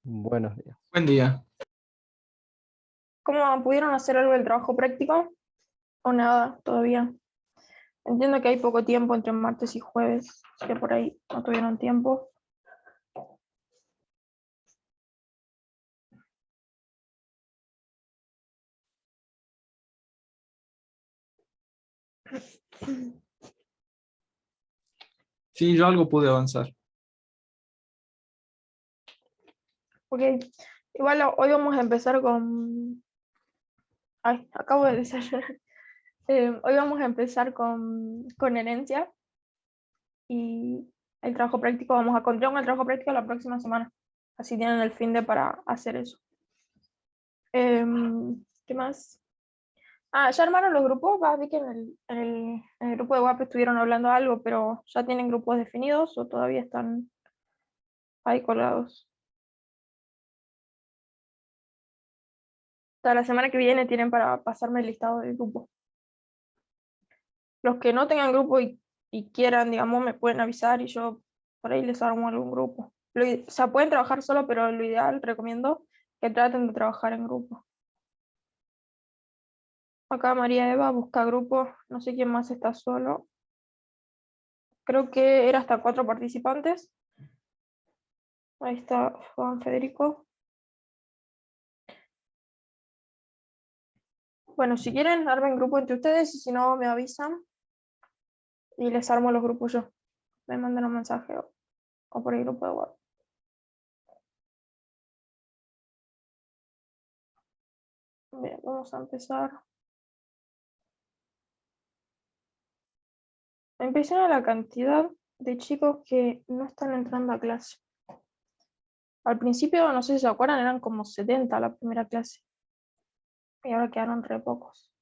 Buenos días. Buen día. ¿Cómo pudieron hacer algo del trabajo práctico? ¿O nada todavía? Entiendo que hay poco tiempo entre martes y jueves, así que por ahí no tuvieron tiempo. Sí, yo algo pude avanzar. Ok, igual hoy vamos a empezar con... Ay, acabo de desayunar. Hoy vamos a empezar con herencia y el trabajo práctico. Vamos a continuar con el trabajo práctico la próxima semana. Así tienen el fin de para hacer eso. ¿Qué más? ¿Ya armaron los grupos? Vi que en el grupo de WhatsApp estuvieron hablando algo, pero ¿ya tienen grupos definidos o todavía están ahí colgados? La semana que viene tienen para pasarme el listado del grupo. Los que no tengan grupo y quieran, digamos, me pueden avisar y yo por ahí les armo algún grupo. O sea, pueden trabajar solo, pero lo ideal, recomiendo que traten de trabajar en grupo. Acá María Eva busca grupo, no sé quién más está solo. Creo que era hasta 4 participantes. Ahí está Juan Federico. Bueno, si quieren, armen grupo entre ustedes y si no, me avisan y les armo los grupos yo. Me mandan un mensaje o por el grupo de WhatsApp. Bien, vamos a empezar. Me impresiona la cantidad de chicos que no están entrando a clase. Al principio, no sé si se acuerdan, eran como 70 la primera clase. Y ahora quedaron re pocos.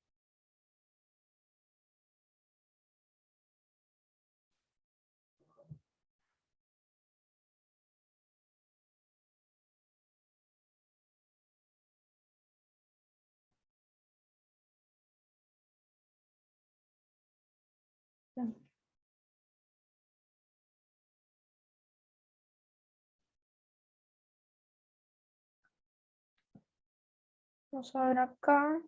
Bien. Vamos a ver acá.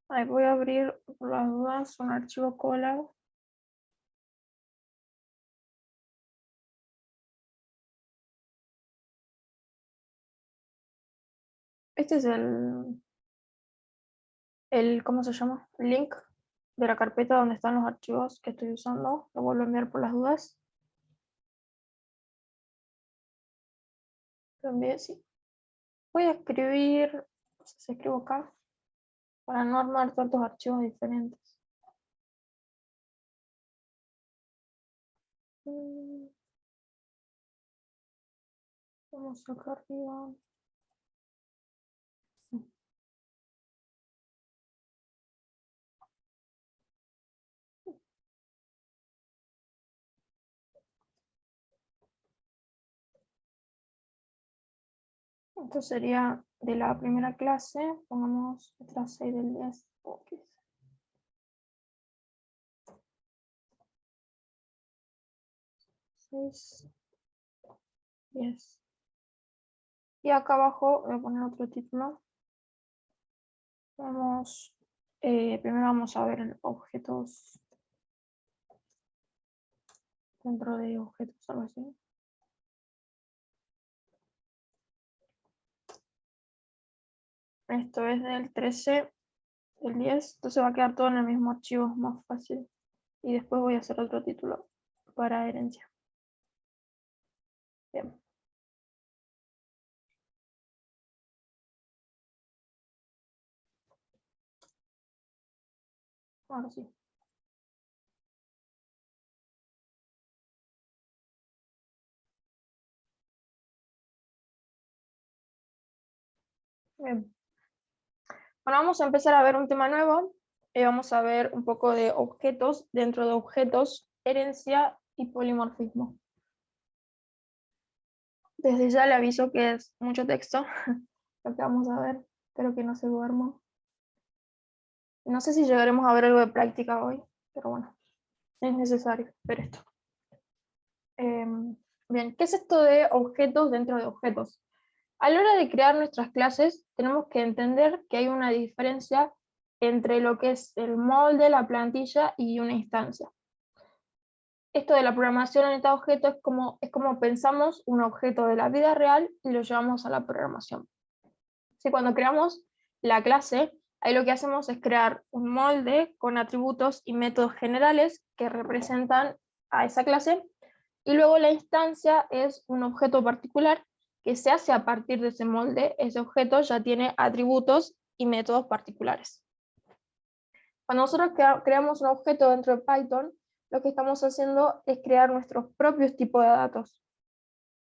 Ahí voy a abrir por las dudas un archivo Colab. Este es ¿cómo se llama? El link de la carpeta donde están los archivos que estoy usando. Lo vuelvo a enviar por las dudas. Lo envié, sí. Voy a escribir, no sé si escribo acá, para no armar tantos archivos diferentes. Vamos acá arriba. Esto sería de la primera clase. Pongamos letra 6 del 10. 6, 10. Y acá abajo voy a poner otro título. Primero vamos a ver objetos dentro de objetos, algo así. Esto es del 13, del 10, entonces va a quedar todo en el mismo archivo, es más fácil. Y después voy a hacer otro título para herencia. Bien. Ahora sí. Bien. Bueno, vamos a empezar a ver un tema nuevo. Vamos a ver un poco de objetos, dentro de objetos, herencia y polimorfismo. Desde ya le aviso que es mucho texto lo que vamos a ver. Espero que no se duerma. No sé si llegaremos a ver algo de práctica hoy, pero bueno, es necesario ver esto. Bien, ¿qué es esto de objetos dentro de objetos? A la hora de crear nuestras clases, tenemos que entender que hay una diferencia entre lo que es el molde, la plantilla y una instancia. Esto de la programación orientada a objetos es como pensamos un objeto de la vida real y lo llevamos a la programación. Si cuando creamos la clase, ahí lo que hacemos es crear un molde con atributos y métodos generales que representan a esa clase, y luego la instancia es un objeto particular que se hace a partir de ese molde. Ese objeto ya tiene atributos y métodos particulares. Cuando nosotros creamos un objeto dentro de Python, lo que estamos haciendo es crear nuestros propios tipos de datos,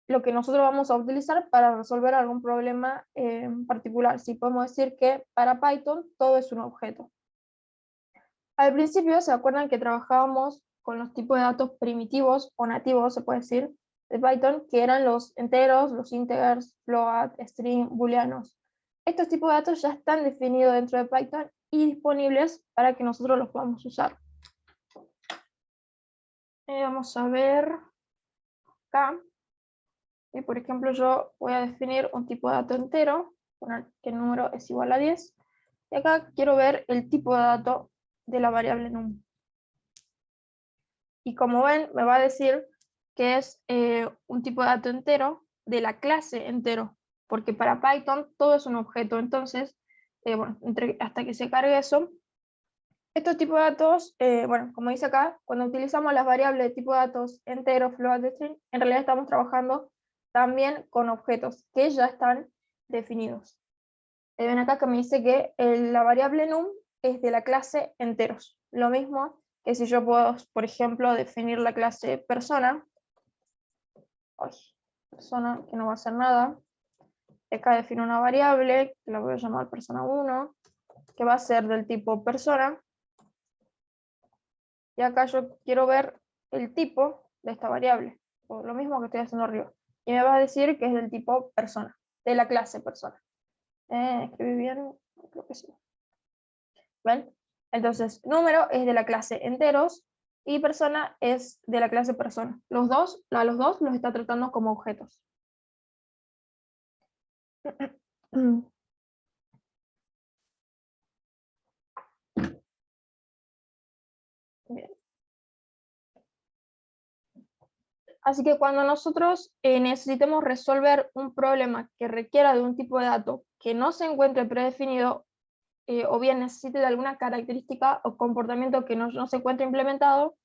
lo que nosotros vamos a utilizar para resolver algún problema en particular. Si podemos decir que para Python todo es un objeto. Al principio, ¿se acuerdan que trabajábamos con los tipos de datos primitivos o nativos, se puede decir, de Python, que eran los enteros, los integers, float, string, booleanos? Estos tipos de datos ya están definidos dentro de Python y disponibles para que nosotros los podamos usar. Vamos a ver acá. Y por ejemplo, yo voy a definir un tipo de dato entero, poner que el número es igual a 10. Y acá quiero ver el tipo de dato de la variable num. Y como ven, me va a decir que es un tipo de dato entero de la clase entero, porque para Python todo es un objeto. Entonces, bueno, hasta que se cargue eso, estos tipos de datos, bueno, como dice acá, cuando utilizamos las variables de tipo de datos entero, float, string, en realidad estamos trabajando también con objetos que ya están definidos. Ven acá que me dice que la variable num es de la clase enteros. Lo mismo que si yo puedo, por ejemplo, definir la clase persona. Persona, que no va a hacer nada. Acá defino una variable, que la voy a llamar persona 1, que va a ser del tipo persona. Y acá yo quiero ver el tipo de esta variable, o lo mismo que estoy haciendo arriba. Y me va a decir que es del tipo persona, de la clase persona. ¿Escribí bien? Creo que sí. ¿Ven? Entonces, número es de la clase enteros y persona es de la clase persona. Los dos los está tratando como objetos. Bien. Así que cuando nosotros necesitemos resolver un problema que requiera de un tipo de dato que no se encuentre predefinido, o bien necesite de alguna característica o comportamiento que no se encuentre implementado,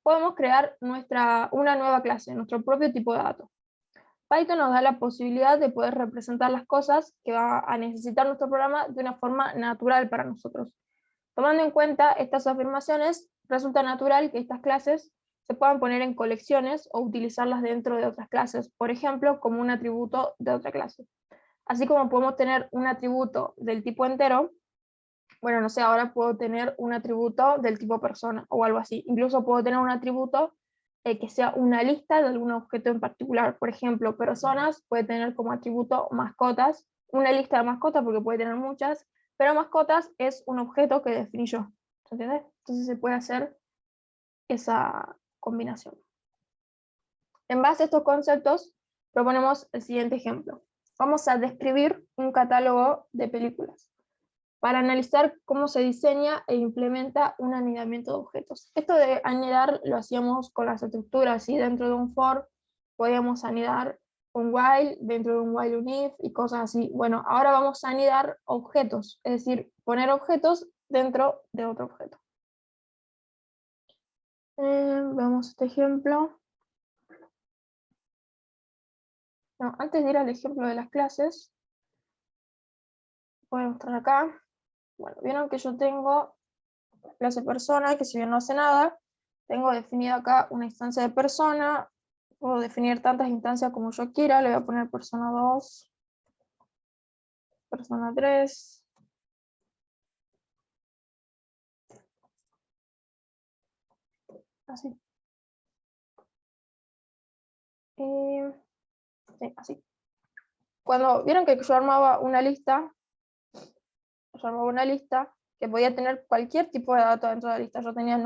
podemos crear una nueva clase, nuestro propio tipo de dato. Python nos da la posibilidad de poder representar las cosas que va a necesitar nuestro programa de una forma natural para nosotros. Tomando en cuenta estas afirmaciones, resulta natural que estas clases se puedan poner en colecciones o utilizarlas dentro de otras clases, por ejemplo, como un atributo de otra clase. Así como podemos tener un atributo del tipo entero, bueno, no sé, ahora puedo tener un atributo del tipo persona o algo así. Incluso puedo tener un atributo que sea una lista de algún objeto en particular. Por ejemplo, personas puede tener como atributo mascotas, una lista de mascotas porque puede tener muchas, pero mascotas es un objeto que definí yo. ¿Entiendes? Entonces se puede hacer esa combinación. En base a estos conceptos, proponemos el siguiente ejemplo. Vamos a describir un catálogo de películas para analizar cómo se diseña e implementa un anidamiento de objetos. Esto de anidar lo hacíamos con las estructuras, ¿sí? Dentro de un for podíamos anidar un while, dentro de un while un if y cosas así. Bueno, ahora vamos a anidar objetos, es decir, poner objetos dentro de otro objeto. Veamos este ejemplo. No, antes de ir al ejemplo de las clases, voy a mostrar acá. Bueno, vieron que yo tengo clase persona, que si bien no hace nada, tengo definido acá una instancia de persona, puedo definir tantas instancias como yo quiera, le voy a poner persona 2, persona 3, así. Y, sí, así. Cuando vieron que yo armaba una lista, que podía tener cualquier tipo de dato dentro de la lista. Yo tenía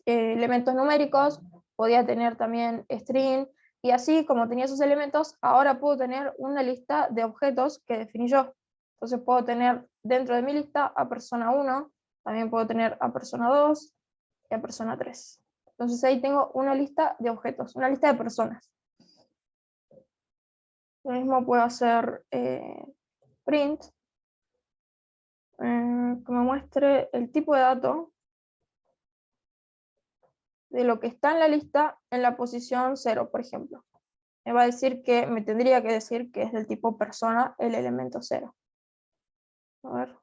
elementos numéricos, podía tener también string, Y así, como tenía esos elementos, ahora puedo tener una lista de objetos que definí yo. Entonces puedo tener dentro de mi lista a persona 1, también puedo tener a persona 2 y a persona 3. Entonces ahí tengo una lista de objetos, una lista de personas. Lo mismo puedo hacer print, que me muestre el tipo de dato de lo que está en la lista en la posición 0, por ejemplo. Me va a decir que, me tendría que decir que es del tipo persona el elemento 0. A ver.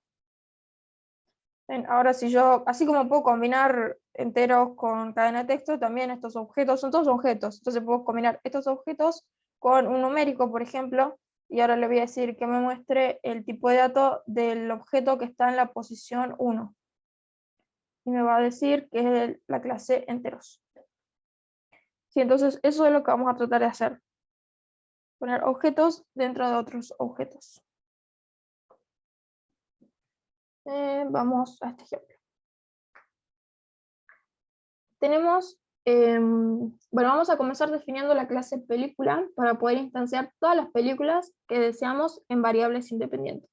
Bien, ahora si yo, así como puedo combinar enteros con cadena de texto, también estos objetos son todos objetos. Entonces puedo combinar estos objetos con un numérico, por ejemplo, y ahora le voy a decir que me muestre el tipo de dato del objeto que está en la posición 1. Y me va a decir que es la clase enteros. Sí, entonces eso es lo que vamos a tratar de hacer. Poner objetos dentro de otros objetos. Vamos a este ejemplo. Tenemos, bueno, vamos a comenzar definiendo la clase película para poder instanciar todas las películas que deseamos en variables independientes.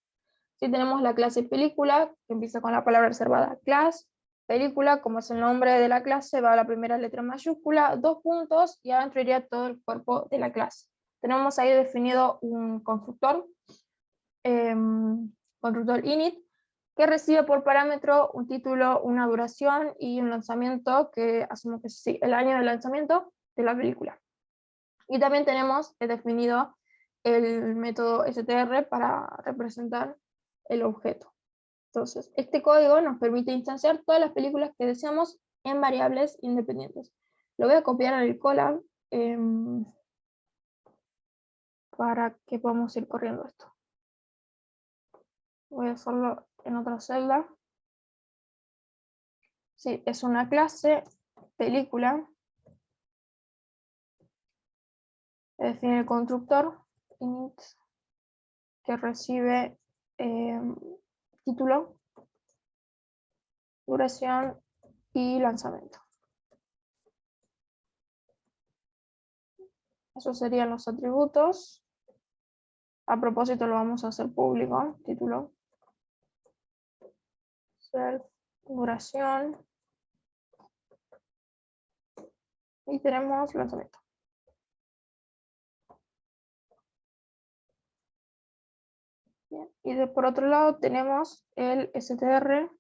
Si tenemos la clase película, que empieza con la palabra reservada class, película, como es el nombre de la clase, va a la primera letra mayúscula, 2 puntos, y adentro iría todo el cuerpo de la clase. Tenemos ahí definido un constructor, constructor init, que recibe por parámetro un título, una duración y un lanzamiento, que asumo que es el año de lanzamiento de la película. Y también tenemos definido el método str para representar el objeto. Entonces, este código nos permite instanciar todas las películas que deseamos en variables independientes. Lo voy a copiar en el Colab para que podamos ir corriendo esto. Voy a hacerlo en otra celda. Sí, es una clase película. Define el constructor init que recibe título, duración y lanzamiento. Esos serían los atributos. A propósito, lo vamos a hacer público, título, self, duración, y tenemos lanzamiento. Bien. Y por otro lado tenemos el str,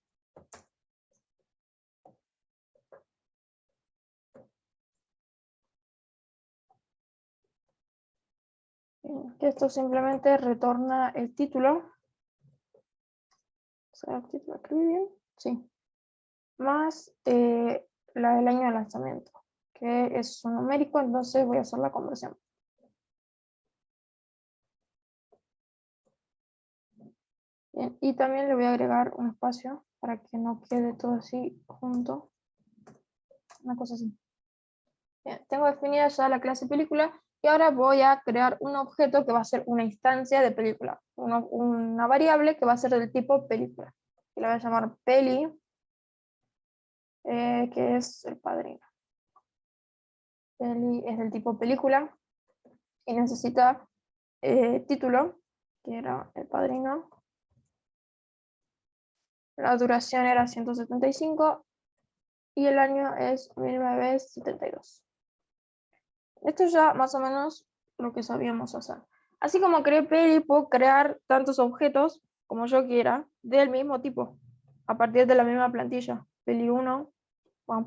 que esto simplemente retorna el título. ¿El título escribí bien? Sí. Más la del año de lanzamiento, que es un numérico, entonces voy a hacer la conversión. Bien, y también le voy a agregar un espacio para que no quede todo así junto. Una cosa así. Bien, tengo definida ya la clase película y ahora voy a crear un objeto que va a ser una instancia de película. Una variable que va a ser del tipo película. Y la voy a llamar peli, que es el padrino. Peli es del tipo película y necesita título, que era el padrino. La duración era 175 y el año es 1972. Esto es ya más o menos lo que sabíamos hacer. Así como creé peli, puedo crear tantos objetos como yo quiera del mismo tipo, a partir de la misma plantilla. Peli 1,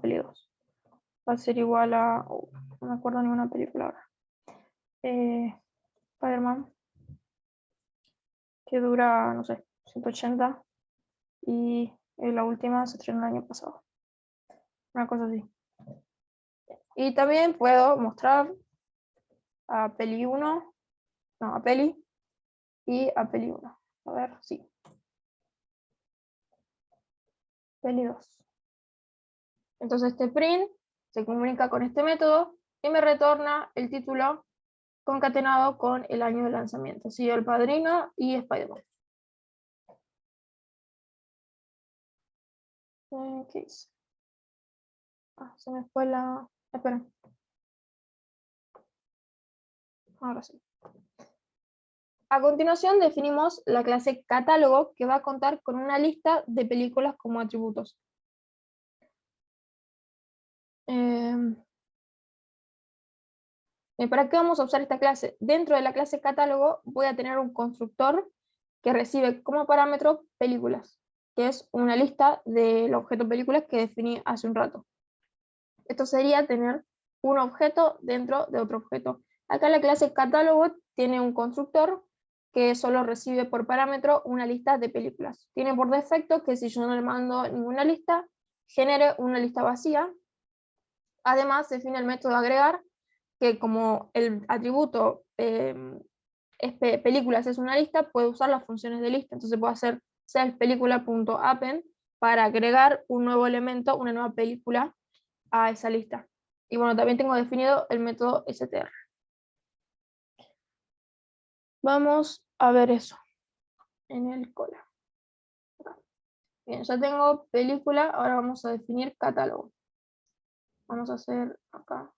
peli 2. Va a ser igual a... no me acuerdo ninguna película ahora. Spider-Man, que dura, no sé, 180. Y la última se estrenó el año pasado. Una cosa así. Y también puedo mostrar a peli 1, no, a peli y a peli 1. A ver, sí. Peli 2. Entonces este print se comunica con este método y me retorna el título concatenado con el año de lanzamiento. Sí, El Padrino y Spider-Man. ¿Qué hice? Se me fue la... Espera. Ahora sí. A continuación definimos la clase catálogo, que va a contar con una lista de películas como atributos. ¿Para qué vamos a usar esta clase? Dentro de la clase catálogo voy a tener un constructor que recibe como parámetro películas, que es una lista del objeto películas que definí hace un rato. Esto sería tener un objeto dentro de otro objeto. Acá la clase catálogo tiene un constructor que solo recibe por parámetro una lista de películas. Tiene por defecto que si yo no le mando ninguna lista, genere una lista vacía. Además, define el método agregar, que como el atributo películas es una lista, puede usar las funciones de lista. Entonces puedo hacer self-película.append para agregar un nuevo elemento, una nueva película a esa lista. Y bueno, también tengo definido el método str. Vamos a ver eso en el cola. Bien, ya tengo película, ahora vamos a definir catálogo. Vamos a hacer acá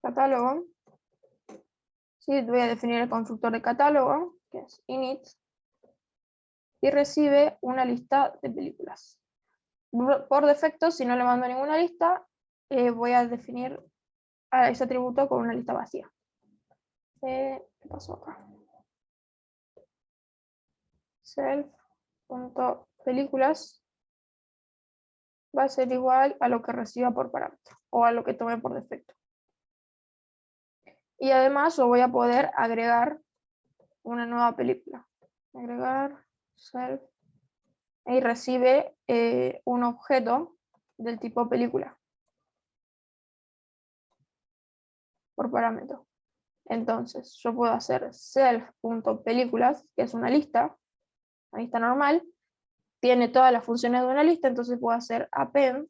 catálogo. Sí, voy a definir el constructor de catálogo, que es init, y recibe una lista de películas. Por defecto, si no le mando ninguna lista, voy a definir a ese atributo con una lista vacía. ¿Qué pasó acá? Self.películas va a ser igual a lo que reciba por parámetro o a lo que tome por defecto. Y además yo voy a poder agregar una nueva película. Agregar self y recibe un objeto del tipo película por parámetro. Entonces yo puedo hacer self.películas, que es una lista normal, tiene todas las funciones de una lista, entonces puedo hacer append.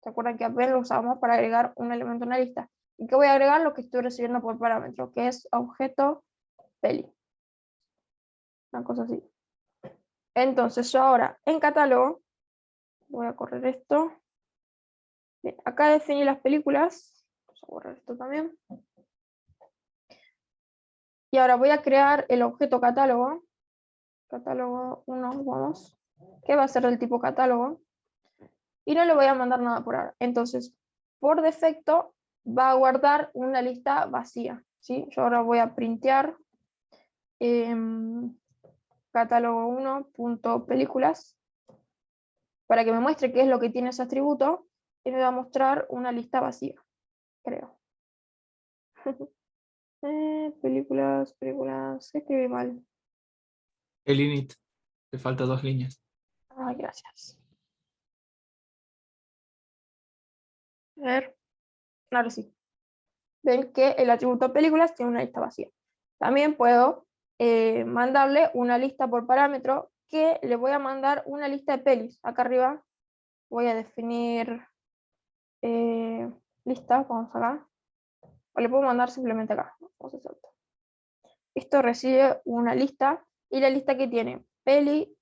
¿Se acuerdan que append lo usamos para agregar un elemento a una lista? ¿Y qué voy a agregar? Lo que estoy recibiendo por parámetro, que es objeto peli. Una cosa así. Entonces yo ahora en catálogo, voy a correr esto. Bien, acá definí las películas. Vamos a borrar esto también. Y ahora voy a crear el objeto catálogo. Catálogo 1, vamos. Que va a ser del tipo catálogo. Y no le voy a mandar nada por ahora. Entonces, por defecto, va a guardar una lista vacía. ¿Sí? Yo ahora voy a printear catálogo 1.películas para que me muestre qué es lo que tiene ese atributo y me va a mostrar una lista vacía, creo. Películas, se escribe mal. El init. Te falta 2 líneas. Ay, gracias. A ver, ahora sí. Ven que el atributo películas tiene una lista vacía. También puedo mandarle una lista por parámetro que le voy a mandar una lista de pelis. Acá arriba voy a definir lista, vamos acá. O le puedo mandar simplemente acá. Vamos a hacer esto. Esto recibe una lista y la lista que tiene peli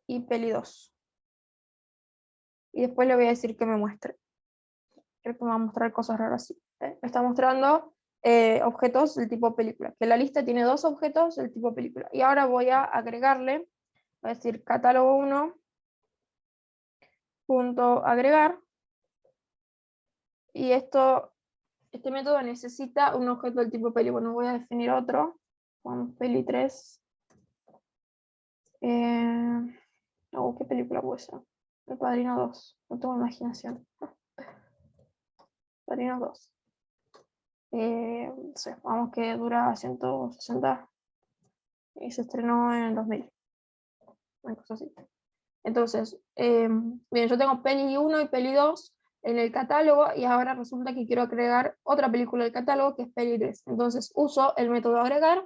y peli 2. Y después le voy a decir que me muestre. Creo que me va a mostrar cosas raras así. Me está mostrando objetos del tipo película, que la lista tiene 2 objetos del tipo película. Y ahora voy a agregarle, voy a decir catálogo 1 punto agregar, y este método necesita un objeto del tipo peli. Bueno, voy a definir otro con peli 3. ¿Qué película puede ser? El Padrino 2, no tengo imaginación. Padrino 2. No sé, vamos, que dura 160 y se estrenó en el 2000. Una cosa así. Entonces, bien, yo tengo peli 1 y peli 2 en el catálogo y ahora resulta que quiero agregar otra película del catálogo que es peli 3. Entonces uso el método agregar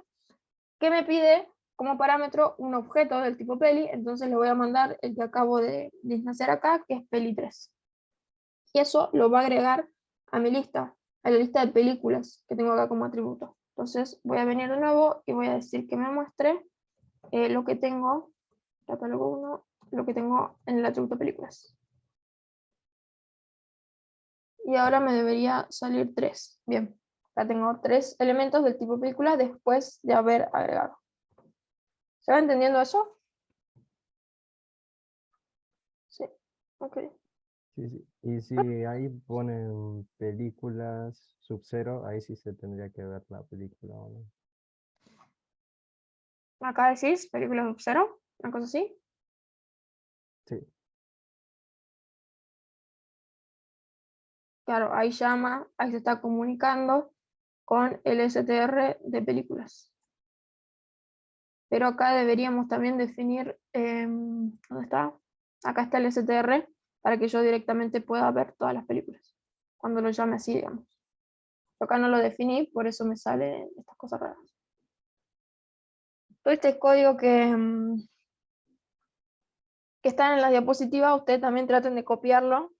que me pide como parámetro un objeto del tipo peli, entonces le voy a mandar el que acabo de instanciar acá, que es peli 3. Y eso lo va a agregar a mi lista, a la lista de películas que tengo acá como atributo. Entonces voy a venir de nuevo y voy a decir que me muestre lo que tengo, catálogo 1, lo que tengo en el atributo películas. Y ahora me debería salir 3. Bien, ya tengo 3 elementos del tipo película después de haber agregado. ¿Se va entendiendo eso? Sí, ok. Sí, sí. Y si ahí ponen películas Sub-Zero, ahí sí se tendría que ver la película, ¿o no? Acá decís película Sub-Zero, una cosa así. Sí, Claro, ahí llama, ahí se está comunicando con el STR de películas. Pero acá deberíamos también definir, ¿dónde está? Acá está el STR para que yo directamente pueda ver todas las películas. Cuando lo llame así, digamos. Yo acá no lo definí, por eso me salen estas cosas raras. Todo este código que está en la diapositiva, ustedes también traten de copiarlo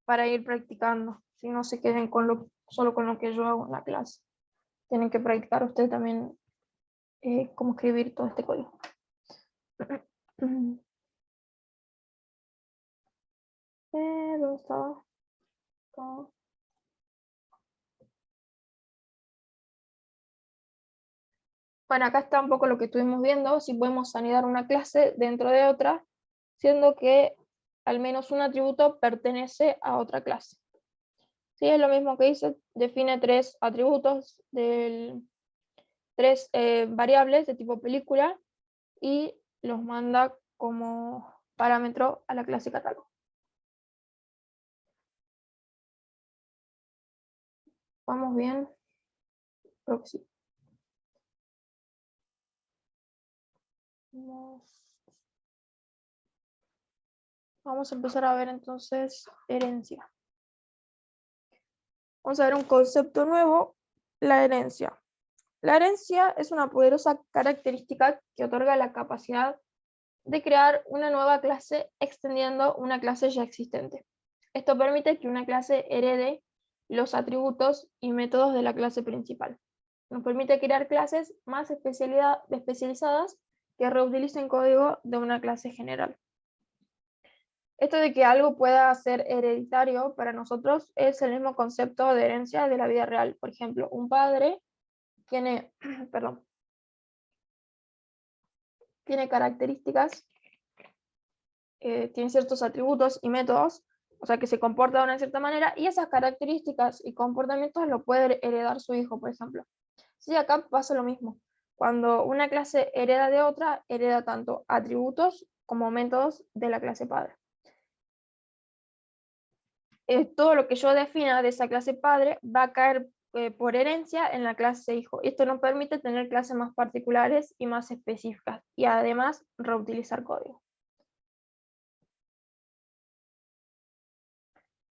para ir practicando. Si no se queden solo con lo que yo hago en la clase. Tienen que practicar ustedes también cómo escribir todo este código. ¿Dónde estaba? Bueno, acá está un poco lo que estuvimos viendo, si podemos anidar una clase dentro de otra, siendo que al menos un atributo pertenece a otra clase. Sí, es lo mismo que dice, define 3 atributos, 3 variables de tipo película y los manda como parámetro a la clase catálogo. ¿Vamos bien? Creo que sí. Vamos a empezar a ver entonces herencia. Vamos a ver un concepto nuevo, la herencia. La herencia es una poderosa característica que otorga la capacidad de crear una nueva clase extendiendo una clase ya existente. Esto permite que una clase herede los atributos y métodos de la clase principal. Nos permite crear clases más especializadas que reutilicen código de una clase general. Esto de que algo pueda ser hereditario para nosotros es el mismo concepto de herencia de la vida real. Por ejemplo, un padre tiene, perdón, tiene características, tiene ciertos atributos y métodos, o sea que se comporta de una cierta manera, y esas características y comportamientos lo puede heredar su hijo, por ejemplo. Sí, acá pasa lo mismo. Cuando una clase hereda de otra, hereda tanto atributos como métodos de la clase padre. Todo lo que yo defina de esa clase padre va a caer por herencia en la clase hijo. Esto nos permite tener clases más particulares y más específicas, y además reutilizar código.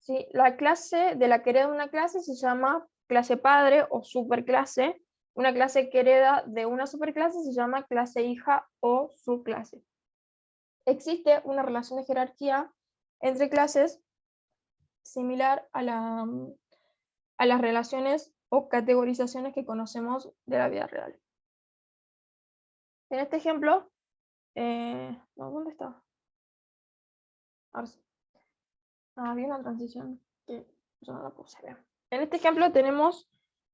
¿Sí? La clase de la que hereda una clase se llama clase padre o superclase. Una clase que hereda de una superclase se llama clase hija o subclase. Existe una relación de jerarquía entre clases similar a las relaciones o categorizaciones que conocemos de la vida real. En este ejemplo, ¿dónde está? Ahora sí. Había una transición que yo no la puse bien. En este ejemplo tenemos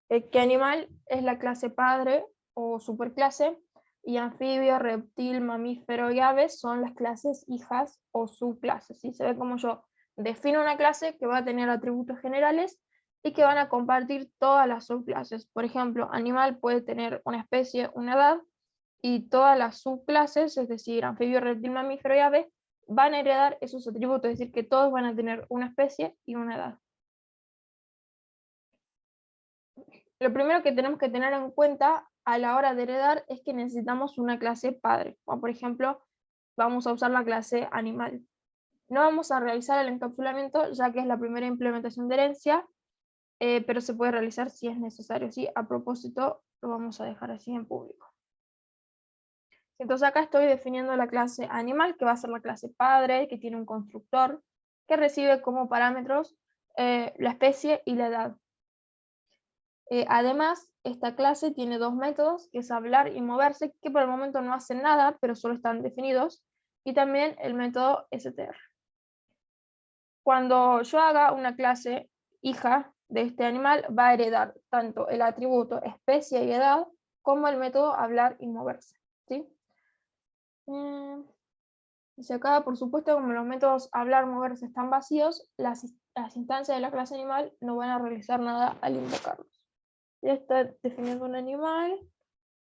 que animal es la clase padre o superclase, y anfibio, reptil, mamífero y aves son las clases hijas o subclases. ¿Sí? Se ve como yo defino una clase que va a tener atributos generales y que van a compartir todas las subclases. Por ejemplo, animal puede tener una especie, una edad, y todas las subclases, es decir, anfibio, reptil, mamífero y ave, van a heredar esos atributos, es decir, que todos van a tener una especie y una edad. Lo primero que tenemos que tener en cuenta a la hora de heredar es que necesitamos una clase padre. O por ejemplo, vamos a usar la clase animal. No vamos a realizar el encapsulamiento ya que es la primera implementación de herencia, pero se puede realizar si es necesario. ¿Sí? A propósito, lo vamos a dejar así en público. Entonces acá estoy definiendo la clase animal, que va a ser la clase padre, que tiene un constructor, que recibe como parámetros la especie y la edad. Además, esta clase tiene 2 métodos, que es hablar y moverse, que por el momento no hacen nada, pero solo están definidos, y también el método str. Cuando yo haga una clase hija de este animal va a heredar tanto el atributo especie y edad como el método hablar y moverse, ¿sí? Dice acá, por supuesto, como los métodos hablar, moverse están vacíos, las instancias de la clase animal no van a realizar nada al invocarlos. Ya está definiendo un animal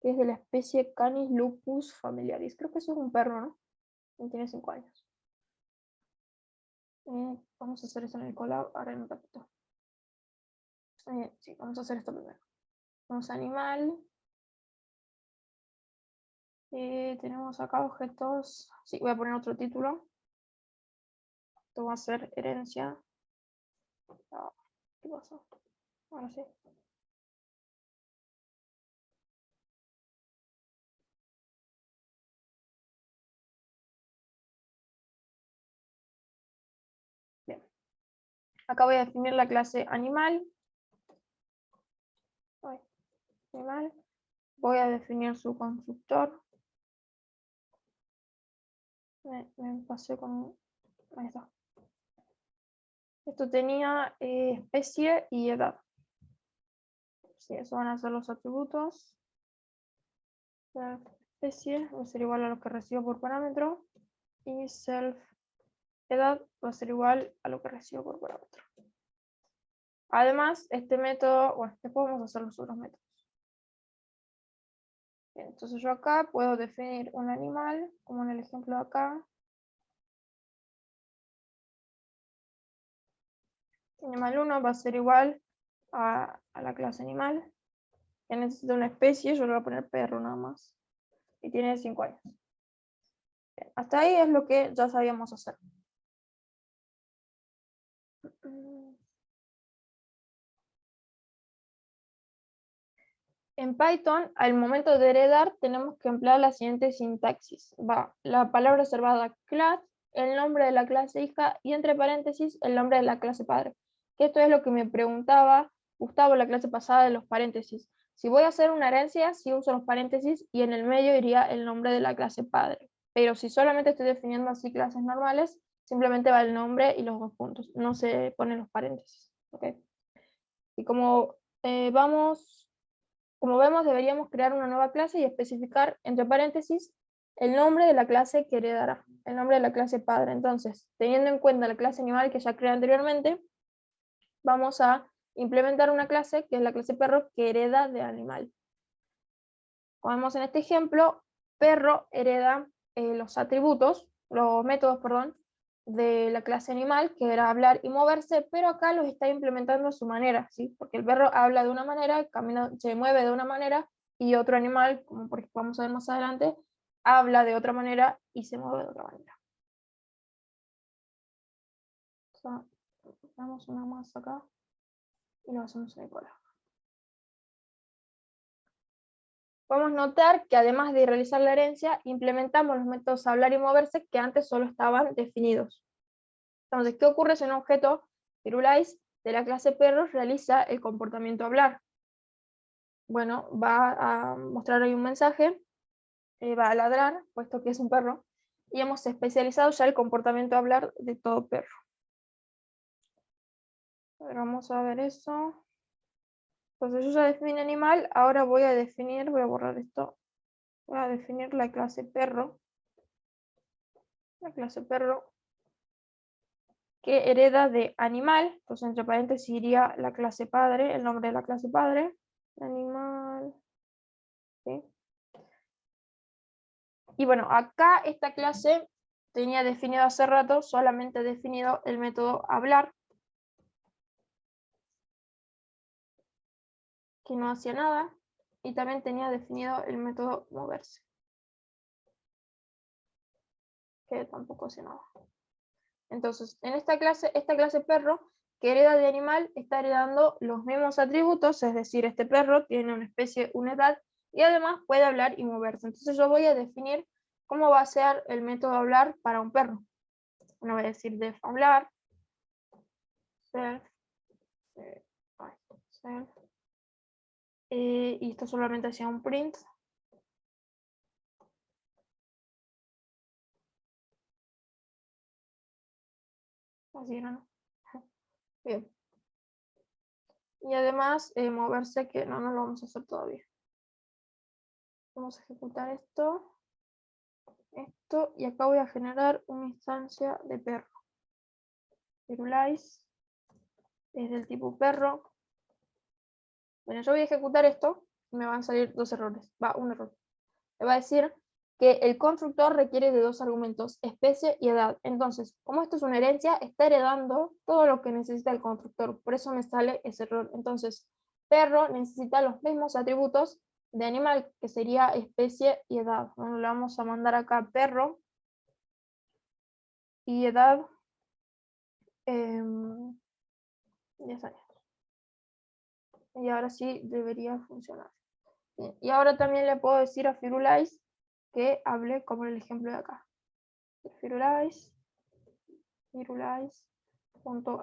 que es de la especie Canis lupus familiaris. Creo que eso es un perro, ¿no? Y tiene 5 años. Vamos a hacer esto en el collab ahora en un ratito. Sí, vamos a hacer esto primero. Vamos a animal. Tenemos acá objetos. Sí, voy a poner otro título. Esto va a ser herencia. Ah, ¿qué pasó? Ahora sí. Bien. Acá voy a definir la clase animal. Animal. Voy a definir su constructor. Me pasé con... Ahí está. Esto tenía especie y edad. Sí, eso van a ser los atributos. Self especie va a ser igual a lo que recibo por parámetro. Y self edad va a ser igual a lo que recibo por parámetro. Además, este método, bueno, después vamos a hacer los otros métodos. Bien, entonces yo acá puedo definir un animal, como en el ejemplo de acá. Animal 1 va a ser igual a la clase animal, que necesita una especie, yo le voy a poner perro nada más, y tiene 5 años. Bien, hasta ahí es lo que ya sabíamos hacer. En Python, al momento de heredar, tenemos que emplear la siguiente sintaxis. Va la palabra observada class, el nombre de la clase hija y entre paréntesis el nombre de la clase padre. Que esto es lo que me preguntaba Gustavo en la clase pasada de los paréntesis. Si voy a hacer una herencia, sí uso los paréntesis y en el medio iría el nombre de la clase padre. Pero si solamente estoy definiendo así clases normales, simplemente va el nombre y los 2 puntos. No se ponen los paréntesis. ¿Okay? Y como como vemos, deberíamos crear una nueva clase y especificar, entre paréntesis, el nombre de la clase que heredará, el nombre de la clase padre. Entonces, teniendo en cuenta la clase animal que ya creé anteriormente, vamos a implementar una clase que es la clase perro que hereda de animal. Como vemos en este ejemplo, perro hereda los atributos, los métodos, perdón, de la clase animal, que era hablar y moverse, pero acá los está implementando a su manera, ¿sí? Porque el perro habla de una manera, camina, se mueve de una manera, y otro animal, como por ejemplo vamos a ver más adelante, habla de otra manera y se mueve de otra manera. O sea, damos una más acá y lo hacemos en el color. Podemos notar que además de realizar la herencia, implementamos los métodos hablar y moverse que antes solo estaban definidos. Entonces, ¿qué ocurre si un objeto Firulais de la clase perro realiza el comportamiento hablar? Bueno, va a mostrar ahí un mensaje, va a ladrar, puesto que es un perro, y hemos especializado ya el comportamiento hablar de todo perro. A ver, vamos a ver eso. Entonces yo ya definí animal, ahora voy a definir, voy a borrar esto, voy a definir la clase perro. La clase perro que hereda de animal, entonces entre paréntesis iría la clase padre, el nombre de la clase padre, animal, ¿sí? Y bueno, acá esta clase tenía definido hace rato, solamente definido el método hablar, que no hacía nada, y también tenía definido el método moverse, que tampoco hacía nada. Entonces, en esta clase perro, que hereda de animal, está heredando los mismos atributos, es decir, este perro tiene una especie, una edad, y además puede hablar y moverse. Entonces yo voy a definir cómo va a ser el método hablar para un perro. Uno va a decir def hablar, self, self, y esto solamente hacía un print. Así era, ¿no? Bien. Y además moverse, que no lo vamos a hacer todavía. Vamos a ejecutar esto, y acá voy a generar una instancia de perro. Firulais es del tipo perro. Bueno, yo voy a ejecutar esto y me van a salir dos errores. Un error. Me va a decir que el constructor requiere de dos argumentos, especie y edad. Entonces, como esto es una herencia, está heredando todo lo que necesita el constructor. Por eso me sale ese error. Entonces, perro necesita los mismos atributos de animal, que sería especie y edad. Bueno, le vamos a mandar acá perro y edad 10 años. Y ahora sí debería funcionar. Bien. Y ahora también le puedo decir a Firulais que hable como el ejemplo de acá. Firulais,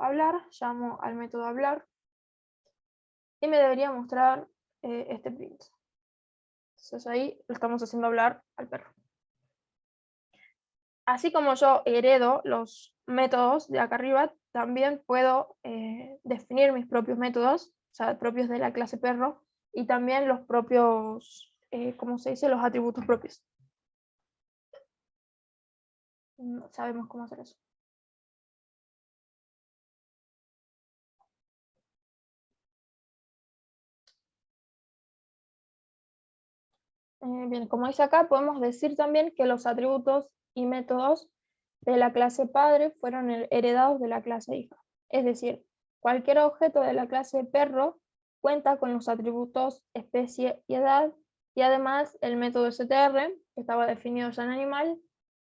hablar, llamo al método hablar y me debería mostrar este print. Entonces ahí lo estamos haciendo hablar al perro. Así como yo heredo los métodos de acá arriba, también puedo definir mis propios métodos, o sea, propios de la clase perro, y también los propios, ¿cómo se dice? Los atributos propios. No sabemos cómo hacer eso. Bien, como dice acá, podemos decir también que los atributos y métodos de la clase padre fueron heredados de la clase hija. Es decir, cualquier objeto de la clase perro cuenta con los atributos especie y edad, y además el método str, que estaba definido ya en animal,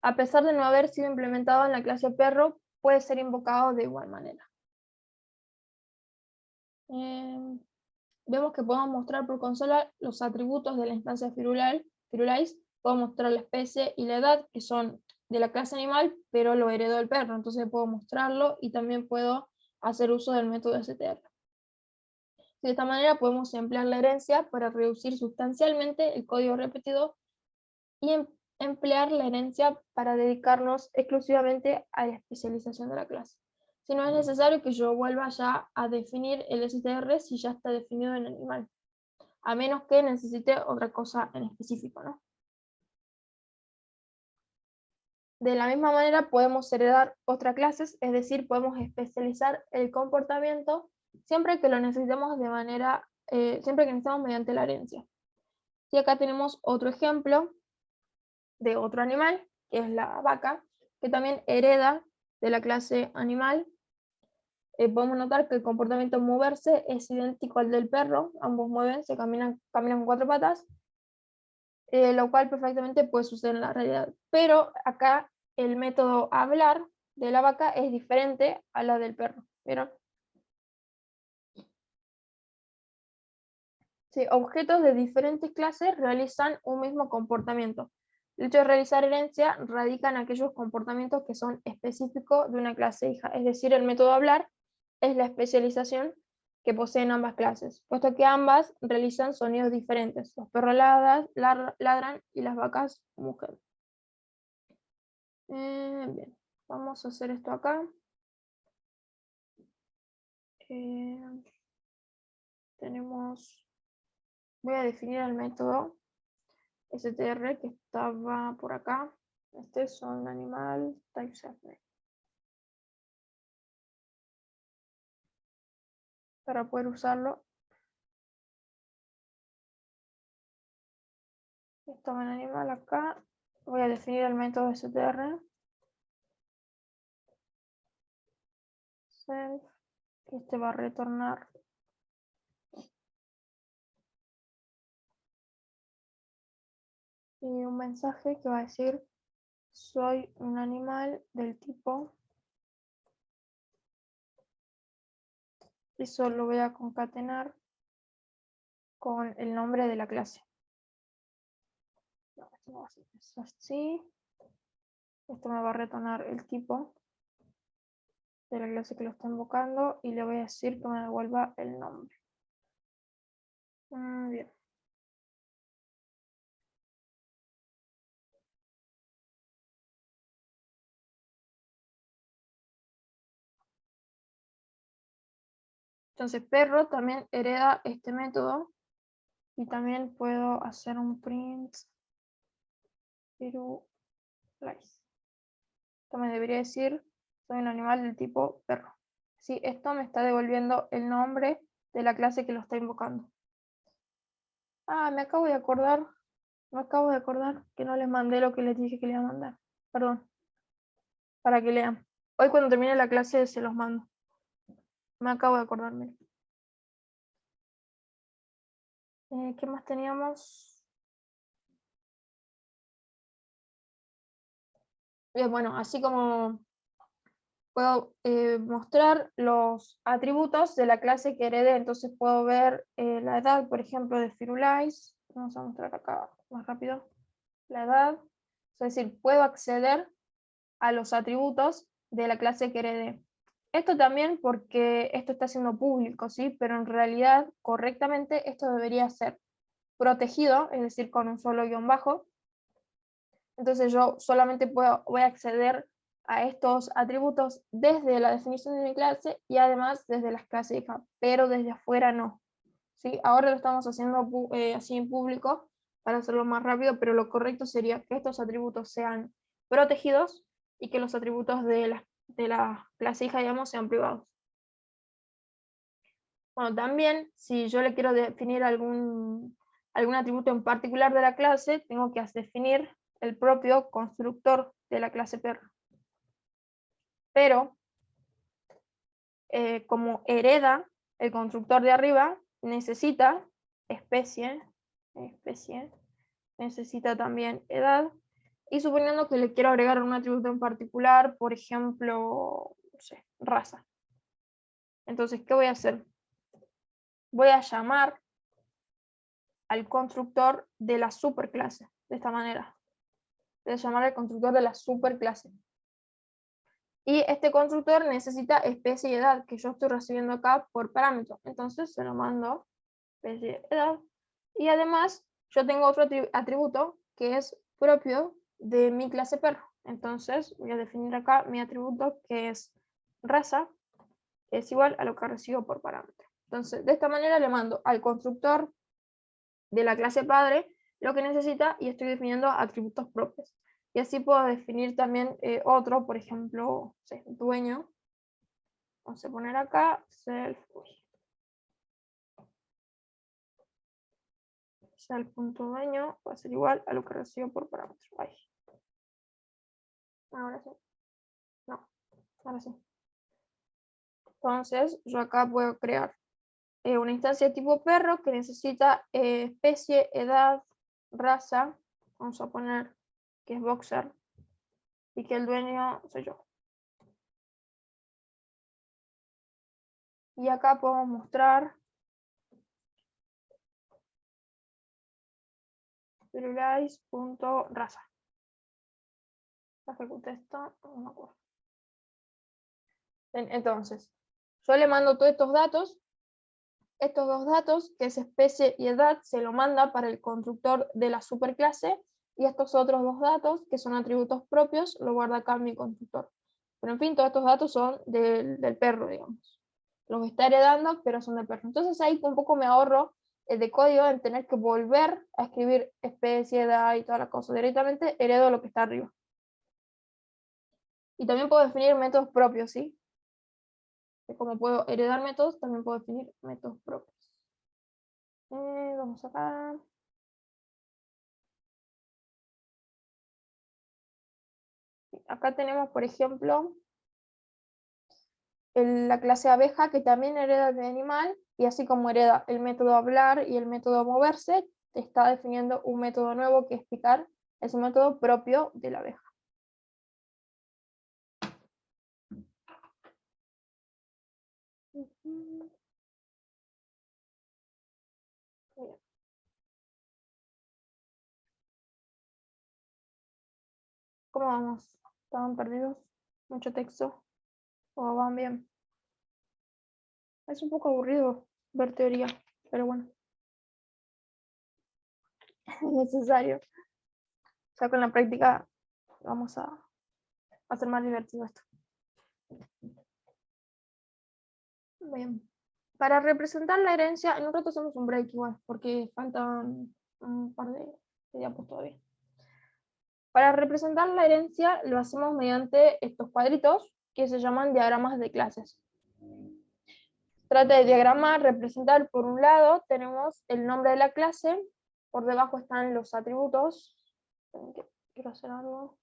a pesar de no haber sido implementado en la clase perro, puede ser invocado de igual manera. Vemos que podemos mostrar por consola los atributos de la instancia Firulais. Puedo mostrar la especie y la edad, que son de la clase animal, pero lo heredó el perro, entonces puedo mostrarlo y también puedo hacer uso del método str. De esta manera podemos emplear la herencia para reducir sustancialmente el código repetido y emplear la herencia para dedicarnos exclusivamente a la especialización de la clase. Si no es necesario que yo vuelva ya a definir el str si ya está definido en el animal, a menos que necesite otra cosa en específico, ¿no? De la misma manera podemos heredar otras clases, es decir, podemos especializar el comportamiento siempre que lo necesitemos de manera, siempre que necesitemos mediante la herencia. Y acá tenemos otro ejemplo de otro animal, que es la vaca, que también hereda de la clase animal. Podemos notar que el comportamiento moverse es idéntico al del perro, ambos mueven, caminan con cuatro patas, lo cual perfectamente puede suceder en la realidad. Pero acá el método hablar de la vaca es diferente a la del perro. ¿Vieron? Sí, objetos de diferentes clases realizan un mismo comportamiento. El hecho de realizar herencia radica en aquellos comportamientos que son específicos de una clase hija. Es decir, el método hablar es la especialización que poseen ambas clases, puesto que ambas realizan sonidos diferentes. Los perros ladran y las vacas mugen. Bien, vamos a hacer esto acá. Voy a definir el método str que estaba por acá. Este es un animal type para poder usarlo. Estaba en animal acá. Voy a definir el método str. Self. Este va a retornar y un mensaje que va a decir: soy un animal del tipo, y solo voy a concatenar con el nombre de la clase. No, esto no va a ser así. Esto me va a retornar el tipo de la clase que lo está invocando y le voy a decir que me devuelva el nombre. Bien. Entonces perro también hereda este método. Y también puedo hacer un print firulais. Esto me debería decir, soy un animal del tipo perro. Sí, esto me está devolviendo el nombre de la clase que lo está invocando. Ah, me acabo de acordar que no les mandé lo que les dije que les iba a mandar. Perdón. Para que lean. Hoy cuando termine la clase se los mando. Me acabo de acordarme. ¿Qué más teníamos? Bueno, así como puedo mostrar los atributos de la clase que heredé, entonces puedo ver la edad, por ejemplo, de Firulais. Vamos a mostrar acá más rápido. La edad. Es decir, puedo acceder a los atributos de la clase que heredé. Esto también porque esto está siendo público, ¿sí? Pero en realidad, correctamente, esto debería ser protegido, es decir, con un solo guión bajo. Entonces yo solamente voy a acceder a estos atributos desde la definición de mi clase y además desde las clases hija, pero desde afuera no. ¿Sí? Ahora lo estamos haciendo así en público para hacerlo más rápido, pero lo correcto sería que estos atributos sean protegidos y que los atributos de la clase hija, digamos, sean privados. Bueno, también si yo le quiero definir algún atributo en particular de la clase, tengo que definir el propio constructor de la clase perro. Pero como hereda el constructor de arriba, necesita especie, necesita también edad, y suponiendo que le quiero agregar un atributo en particular, por ejemplo, no sé, raza. Entonces, ¿qué voy a hacer? Voy a llamar al constructor de la superclase, de esta manera. Voy a llamar al constructor de la superclase. Y este constructor necesita especie y edad, que yo estoy recibiendo acá por parámetro. Entonces se lo mando especie y edad. Y además yo tengo otro atributo que es propio de mi clase perro. Entonces voy a definir acá mi atributo que es raza, que es igual a lo que recibo por parámetro. Entonces de esta manera le mando al constructor de la clase padre lo que necesita y estoy definiendo atributos propios. Y así puedo definir también otro, por ejemplo, dueño. Vamos a poner acá self. Self.dueño va a ser igual a lo que recibo por parámetro. Ahí. Ahora sí. No, ahora sí. Entonces, yo acá puedo crear una instancia tipo perro que necesita especie, edad, raza. Vamos a poner que es boxer y que el dueño soy yo. Y acá podemos mostrar firulais.raza. Ejecuté esto, no me acuerdo. Entonces, yo le mando todos estos datos. Estos dos datos, que es especie y edad, se lo manda para el constructor de la superclase, y estos otros dos datos, que son atributos propios, lo guarda acá en mi constructor. Pero en fin, todos estos datos son del perro, digamos. Los está heredando, pero son del perro. Entonces ahí un poco me ahorro de código en tener que volver a escribir especie, edad y toda la cosa. Directamente heredo lo que está arriba. Y también puedo definir métodos propios, ¿sí? Como puedo heredar métodos, también puedo definir métodos propios. Vamos acá. Acá tenemos, por ejemplo, la clase abeja, que también hereda de animal, y así como hereda el método hablar y el método moverse, te está definiendo un método nuevo que es picar, es un método propio de la abeja. ¿Cómo vamos? ¿Estaban perdidos? ¿Mucho texto? ¿O van bien? Es un poco aburrido ver teoría, pero bueno. Es necesario. O sea, con la práctica vamos a hacer más divertido esto. Bien. Para representar la herencia, en un rato hacemos un break igual, porque faltan un par de diapos todavía. Para representar la herencia lo hacemos mediante estos cuadritos que se llaman diagramas de clases. Trata de diagramar, representar, por un lado tenemos el nombre de la clase, por debajo están los atributos. Quiero hacer algo.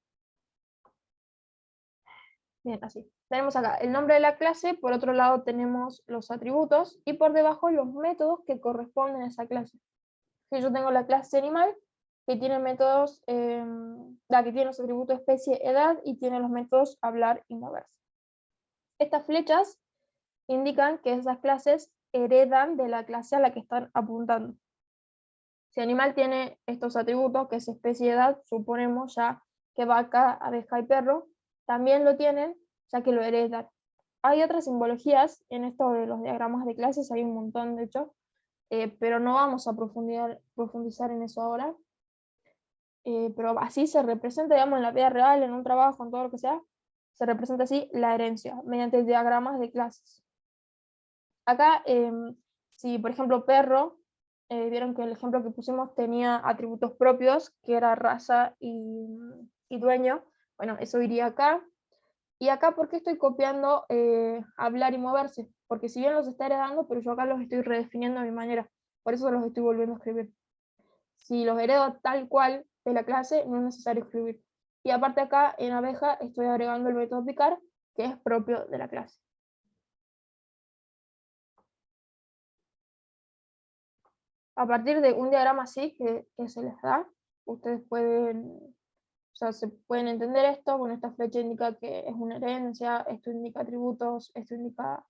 Bien, así. Tenemos acá el nombre de la clase, por otro lado tenemos los atributos y por debajo los métodos que corresponden a esa clase. Si yo tengo la clase animal, que tiene métodos, la que tiene los atributos especie, edad y tiene los métodos hablar y moverse. Estas flechas indican que esas clases heredan de la clase a la que están apuntando. Si animal tiene estos atributos, que es especie y edad, suponemos ya que vaca, abeja y perro, también lo tienen, ya que lo heredan. Hay otras simbologías en esto de los diagramas de clases, hay un montón de hecho, pero no vamos a profundizar en eso ahora. Pero así se representa, digamos, en la vida real, en un trabajo, en todo lo que sea, se representa así la herencia, mediante diagramas de clases. Acá, si por ejemplo perro, vieron que el ejemplo que pusimos tenía atributos propios, que era raza y dueño, bueno, eso iría acá. Y acá, ¿por qué estoy copiando hablar y moverse? Porque si bien los está heredando, pero yo acá los estoy redefiniendo a mi manera, por eso los estoy volviendo a escribir. Si los heredo tal cual de la clase, no es necesario escribir. Y aparte acá, en abeja, estoy agregando el método picar, que es propio de la clase. A partir de un diagrama así que se les da, ustedes pueden, o sea, se pueden entender esto. Bueno, esta flecha indica que es una herencia, esto indica atributos, esto indica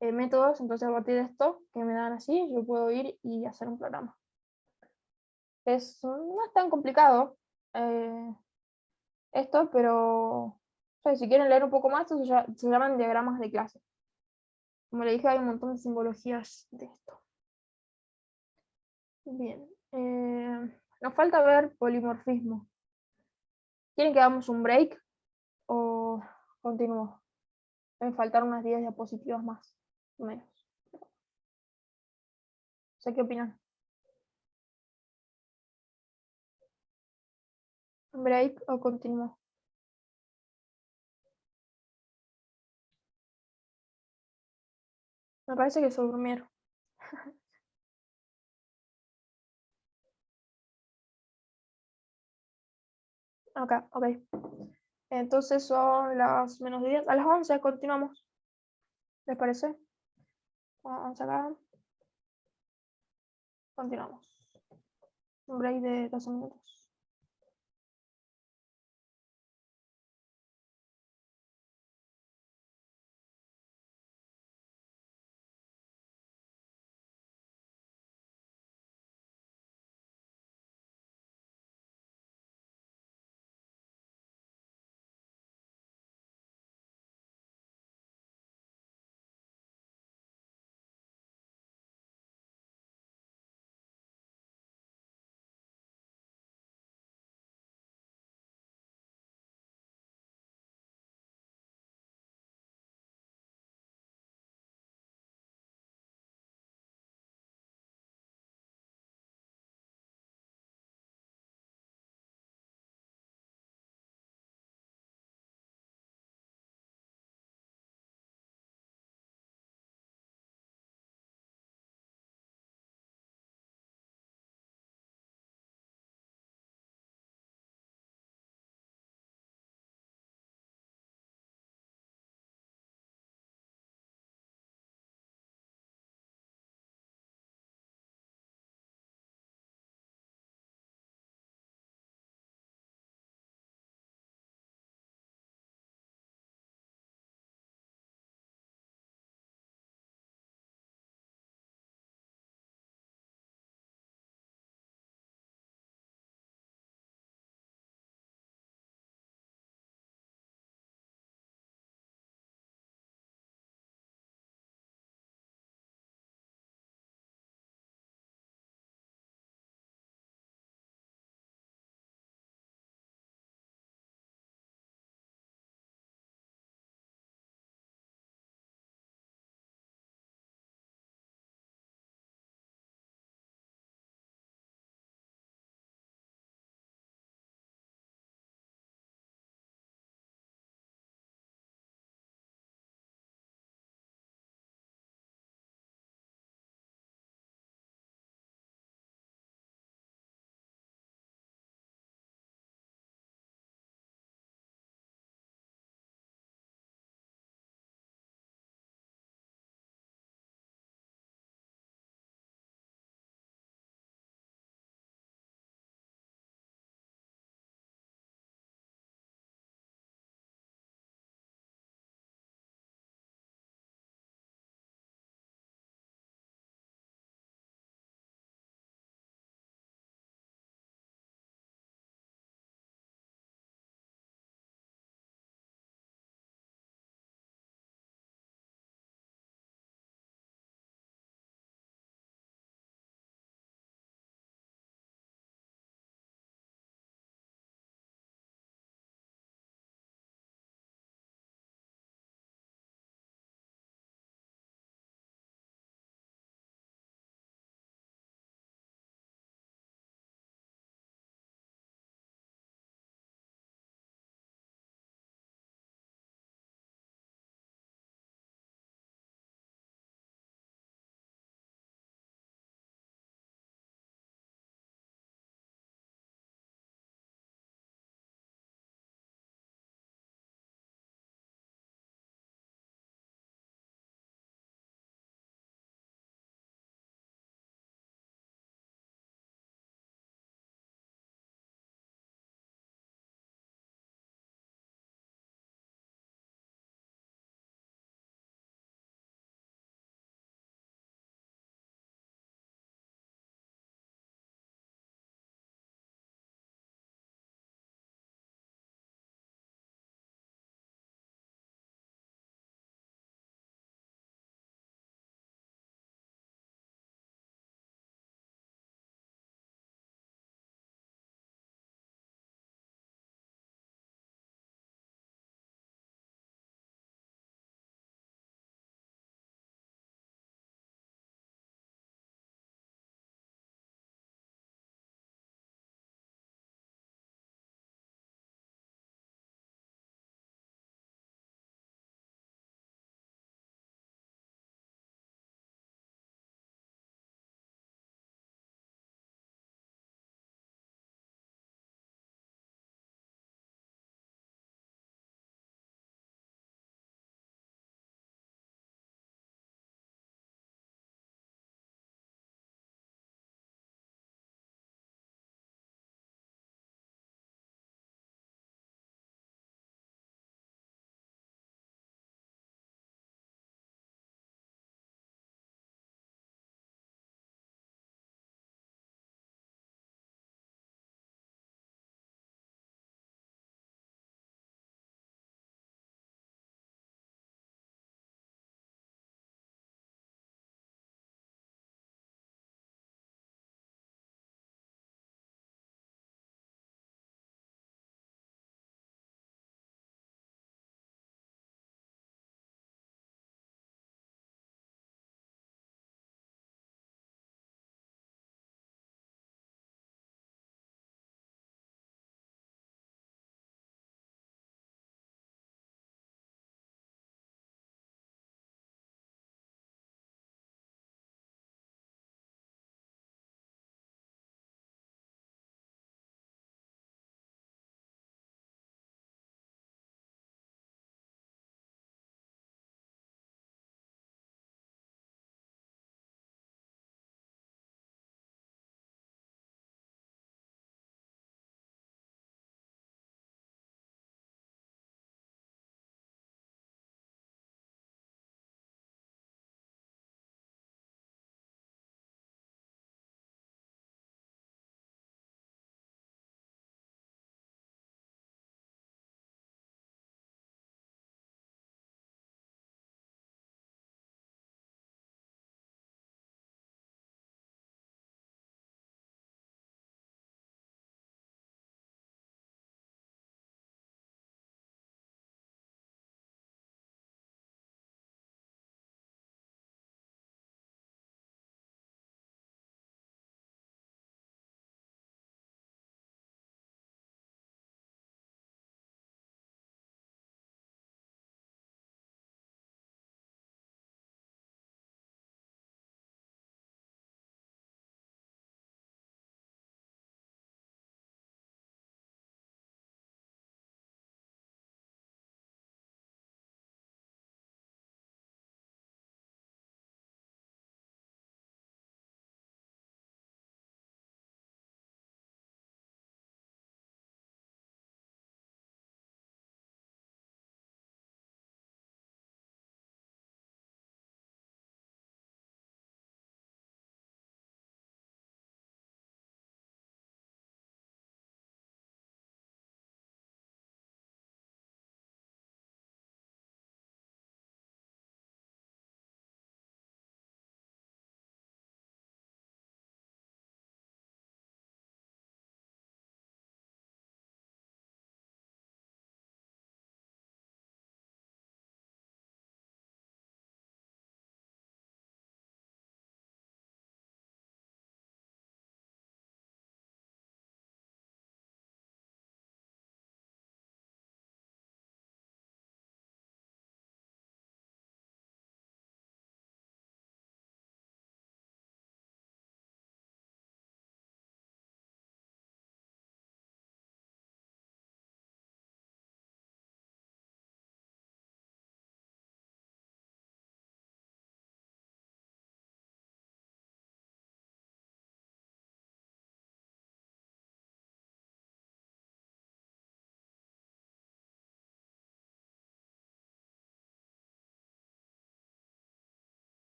métodos. Entonces, a partir de esto que me dan así, yo puedo ir y hacer un programa. No es tan complicado esto, pero o sea, si quieren leer un poco más, esto se llaman diagramas de clase. Como le dije, hay un montón de simbologías de esto. Bien, nos falta ver polimorfismo. ¿Quieren que hagamos un break o continúo? Deben faltar unas 10 diapositivas más o menos. ¿Sé qué opinan? ¿Un break o continúo? Me parece que se durmieron. Acá, ok. Entonces son las menos 10. A las 11 continuamos. ¿Les parece? Vamos acá. Continuamos. Un break de 12 minutos.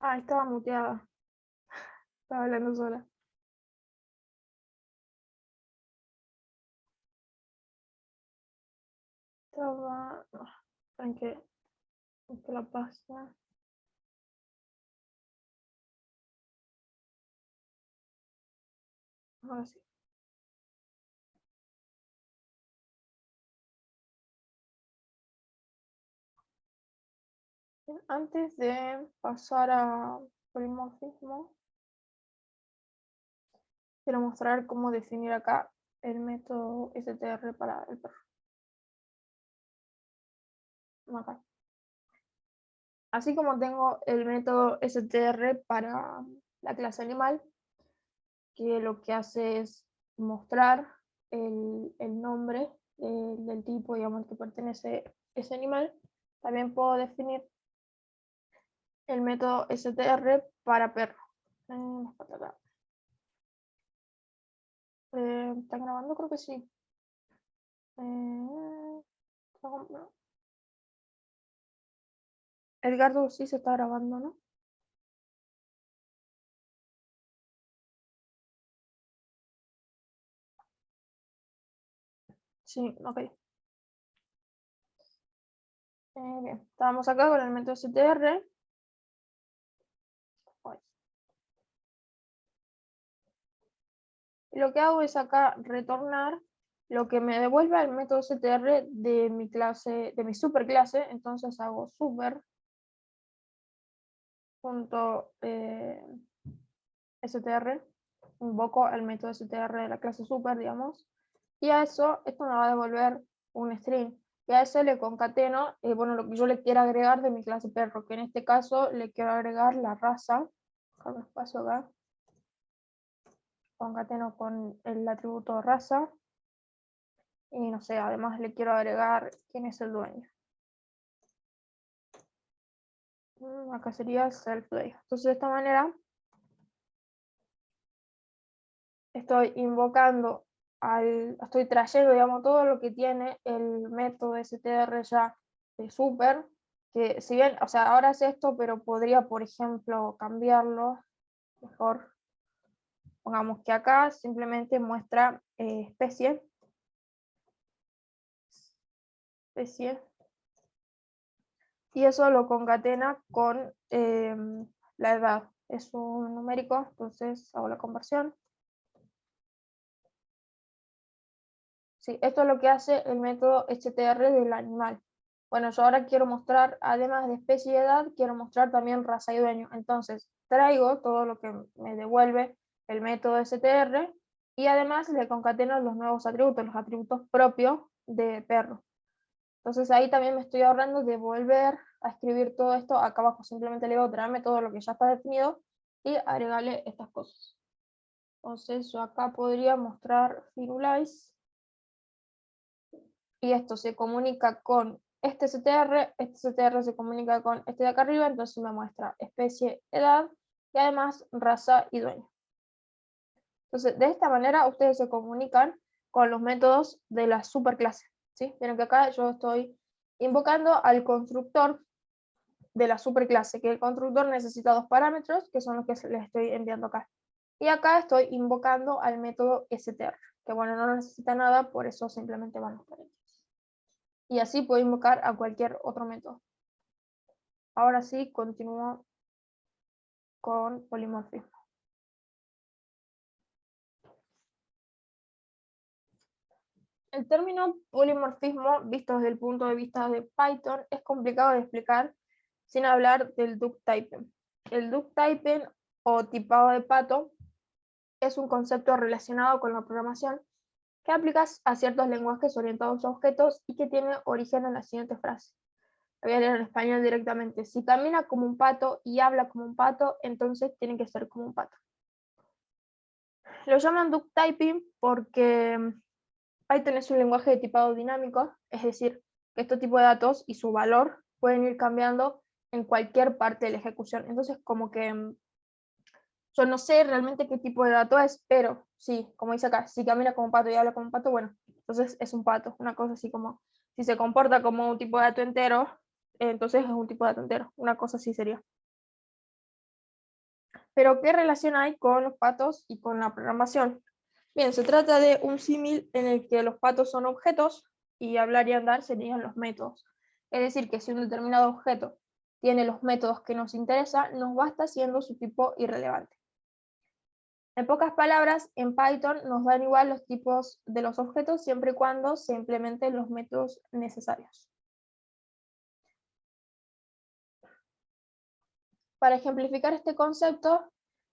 Ah, estaba muteada. Estaba hablando sola. Estaba... no, en que la pasta. Ahora sí. Bien, antes de pasar a polimorfismo, quiero mostrar cómo definir acá el método STR para el perro. Acá. Así como tengo el método STR para la clase animal, que lo que hace es mostrar el nombre del tipo, digamos, al que pertenece ese animal, también puedo definir el método STR para perro. ¿Están grabando? Creo que sí. No. Edgardo sí se está grabando, ¿no? Sí, ok. Bien, estábamos acá con el método STR. Y lo que hago es acá retornar lo que me devuelve el método STR de mi clase, de mi superclase. Entonces hago super punto str, invoco el método str de la clase super, digamos, y a eso, esto me va a devolver un string, y a ese le concateno, bueno, lo que yo le quiero agregar de mi clase perro, que en este caso le quiero agregar la raza, con espacio acá, concateno con el atributo raza, y no sé, además le quiero agregar quién es el dueño. Acá sería self-day. Entonces de esta manera estoy invocando estoy trayendo, digamos, todo lo que tiene el método STR ya de super, que si bien, o sea, ahora es esto, pero podría, por ejemplo, cambiarlo, mejor, pongamos que acá simplemente muestra especie, y eso lo concatena con la edad, es un numérico, entonces hago la conversión. Sí, esto es lo que hace el método STR del animal. Bueno, yo ahora quiero mostrar, además de especie y edad, quiero mostrar también raza y dueño. Entonces, traigo todo lo que me devuelve el método STR y además le concateno los nuevos atributos, los atributos propios de perro. Entonces ahí también me estoy ahorrando de volver a escribir todo esto. Acá abajo simplemente le digo traerme todo lo que ya está definido y agregarle estas cosas. Entonces yo acá podría mostrar Firulais. Y esto se comunica con este CTR se comunica con este de acá arriba, entonces me muestra especie, edad y además raza y dueño. Entonces, de esta manera ustedes se comunican con los métodos de la superclase. ¿Sí? Vieron que acá yo estoy invocando al constructor de la superclase, que el constructor necesita dos parámetros, que son los que les estoy enviando acá. Y acá estoy invocando al método str, que bueno, no necesita nada, por eso simplemente van a estar aquí. Y así puedo invocar a cualquier otro método. Ahora sí, continúo con polimorfismo. El término polimorfismo, visto desde el punto de vista de Python, es complicado de explicar sin hablar del duck typing. El duck typing o tipado de pato es un concepto relacionado con la programación que aplicas a ciertos lenguajes orientados a objetos y que tiene origen en la siguiente frase. Lo voy a leer en español directamente. Si camina como un pato y habla como un pato, entonces tiene que ser como un pato. Lo llaman duck typing porque Python es un lenguaje de tipado dinámico, es decir, que este tipo de datos y su valor pueden ir cambiando en cualquier parte de la ejecución. Entonces, como que yo no sé realmente qué tipo de dato es, pero sí, como dice acá, si camina como un pato y habla como un pato, bueno, entonces es un pato, una cosa así como, si se comporta como un tipo de dato entero, entonces es un tipo de dato entero, una cosa así sería. Pero ¿qué relación hay con los patos y con la programación? Bien, se trata de un símil en el que los patos son objetos y hablar y andar serían los métodos. Es decir, que si un determinado objeto tiene los métodos que nos interesan, nos basta siendo su tipo irrelevante. En pocas palabras, en Python nos dan igual los tipos de los objetos siempre y cuando se implementen los métodos necesarios. Para ejemplificar este concepto,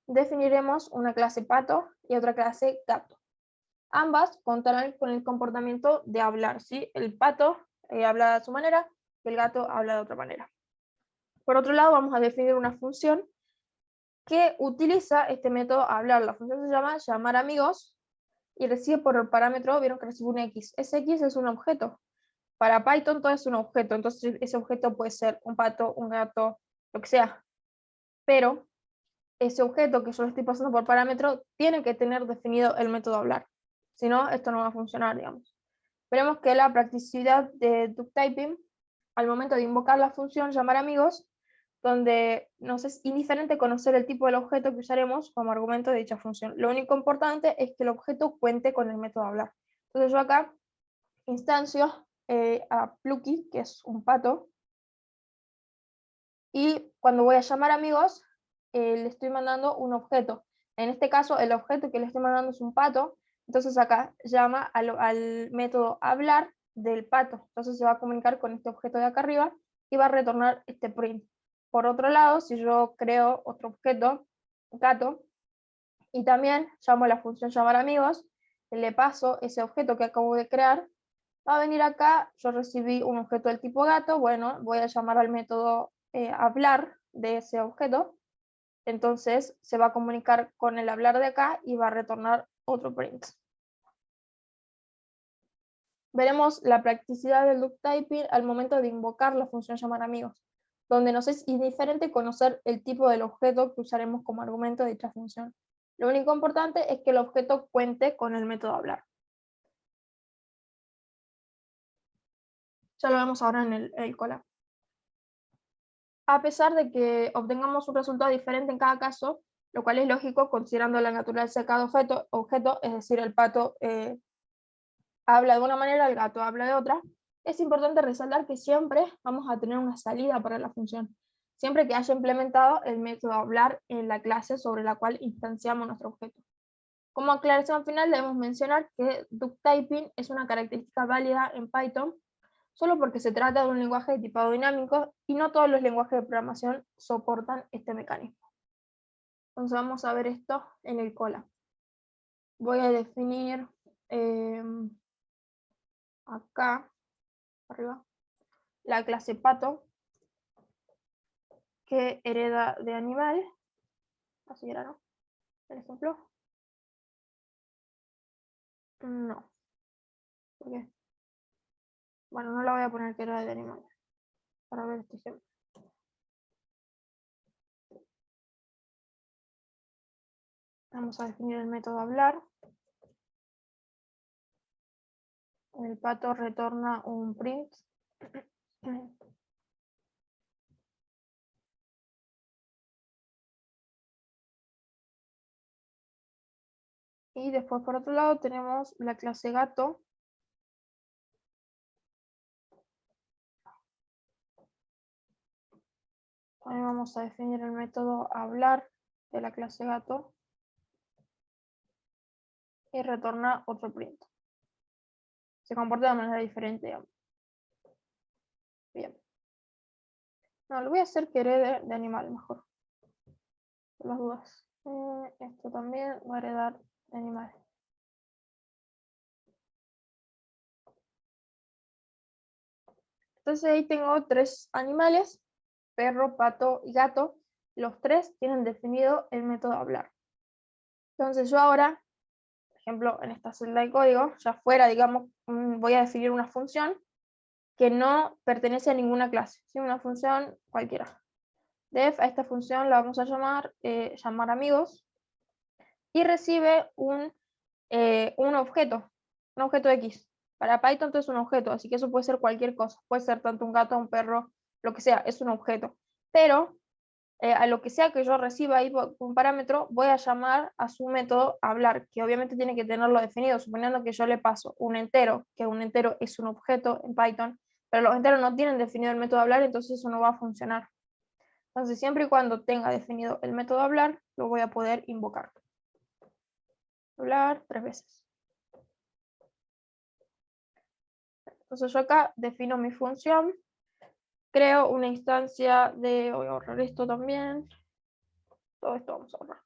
definiremos una clase pato y otra clase gato. Ambas contarán con el comportamiento de hablar, ¿sí? El pato habla de su manera y el gato habla de otra manera. Por otro lado, vamos a definir una función que utiliza este método hablar. La función se llama llamar amigos y recibe por el parámetro, vieron que recibe un X. Ese X es un objeto. Para Python todo es un objeto, entonces ese objeto puede ser un pato, un gato, lo que sea. Pero ese objeto que yo lo estoy pasando por parámetro tiene que tener definido el método hablar. Si no, esto no va a funcionar, digamos. Veremos que la practicidad de duck-typing, al momento de invocar la función llamar amigos, donde nos es indiferente conocer el tipo del objeto que usaremos como argumento de dicha función. Lo único importante es que el objeto cuente con el método hablar. Entonces yo acá instancio a Plucky, que es un pato, y cuando voy a llamar amigos, le estoy mandando un objeto. En este caso, el objeto que le estoy mandando es un pato, entonces acá llama al método hablar del pato. Entonces se va a comunicar con este objeto de acá arriba y va a retornar este print. Por otro lado, si yo creo otro objeto, gato, y también llamo a la función llamar amigos, le paso ese objeto que acabo de crear, va a venir acá, yo recibí un objeto del tipo gato, bueno, voy a llamar al método hablar de ese objeto, entonces se va a comunicar con el hablar de acá y va a retornar otro print. Veremos la practicidad del duck typing al momento de invocar la función llamar amigos, donde nos es indiferente conocer el tipo del objeto que usaremos como argumento de dicha función. Lo único importante es que el objeto cuente con el método hablar. Ya lo vemos ahora en el collab. A pesar de que obtengamos un resultado diferente en cada caso, lo cual es lógico considerando la naturaleza de cada objeto, es decir, el pato habla de una manera, el gato habla de otra, es importante resaltar que siempre vamos a tener una salida para la función, siempre que haya implementado el método hablar en la clase sobre la cual instanciamos nuestro objeto. Como aclaración final debemos mencionar que duck typing es una característica válida en Python solo porque se trata de un lenguaje de tipado dinámico y no todos los lenguajes de programación soportan este mecanismo. Entonces vamos a ver esto en el collab. Voy a definir acá, arriba, la clase pato que hereda de animal. Así era, ¿no? El ejemplo. No. ¿Por qué? Bueno, no la voy a poner que hereda de animal para ver este ejemplo. Vamos a definir el método hablar. El pato retorna un print. Y después por otro lado tenemos la clase gato. También vamos a definir el método hablar de la clase gato. Y retorna otro print. Se comporta de manera diferente, digamos. Bien. No, lo voy a hacer que herede de animal mejor. Por las dudas. Esto también va a heredar de animal. Entonces ahí tengo 3 animales, perro, pato y gato. Los 3 tienen definido el método hablar. Entonces yo ahora, por ejemplo, en esta celda de código, ya fuera, digamos, voy a definir una función que no pertenece a ninguna clase, ¿sí? Una función cualquiera. Def a esta función la vamos a llamar llamar amigos y recibe un objeto X. Para Python entonces es un objeto, así que eso puede ser cualquier cosa, puede ser tanto un gato, un perro, lo que sea, es un objeto. Pero a lo que sea que yo reciba ahí por un parámetro, voy a llamar a su método hablar, que obviamente tiene que tenerlo definido, suponiendo que yo le paso un entero, que un entero es un objeto en Python, pero los enteros no tienen definido el método hablar, entonces eso no va a funcionar. Entonces, siempre y cuando tenga definido el método hablar, lo voy a poder invocar. Hablar 3 veces. Entonces yo acá defino mi función, creo una instancia de, voy a ahorrar esto también, todo esto vamos a ahorrar.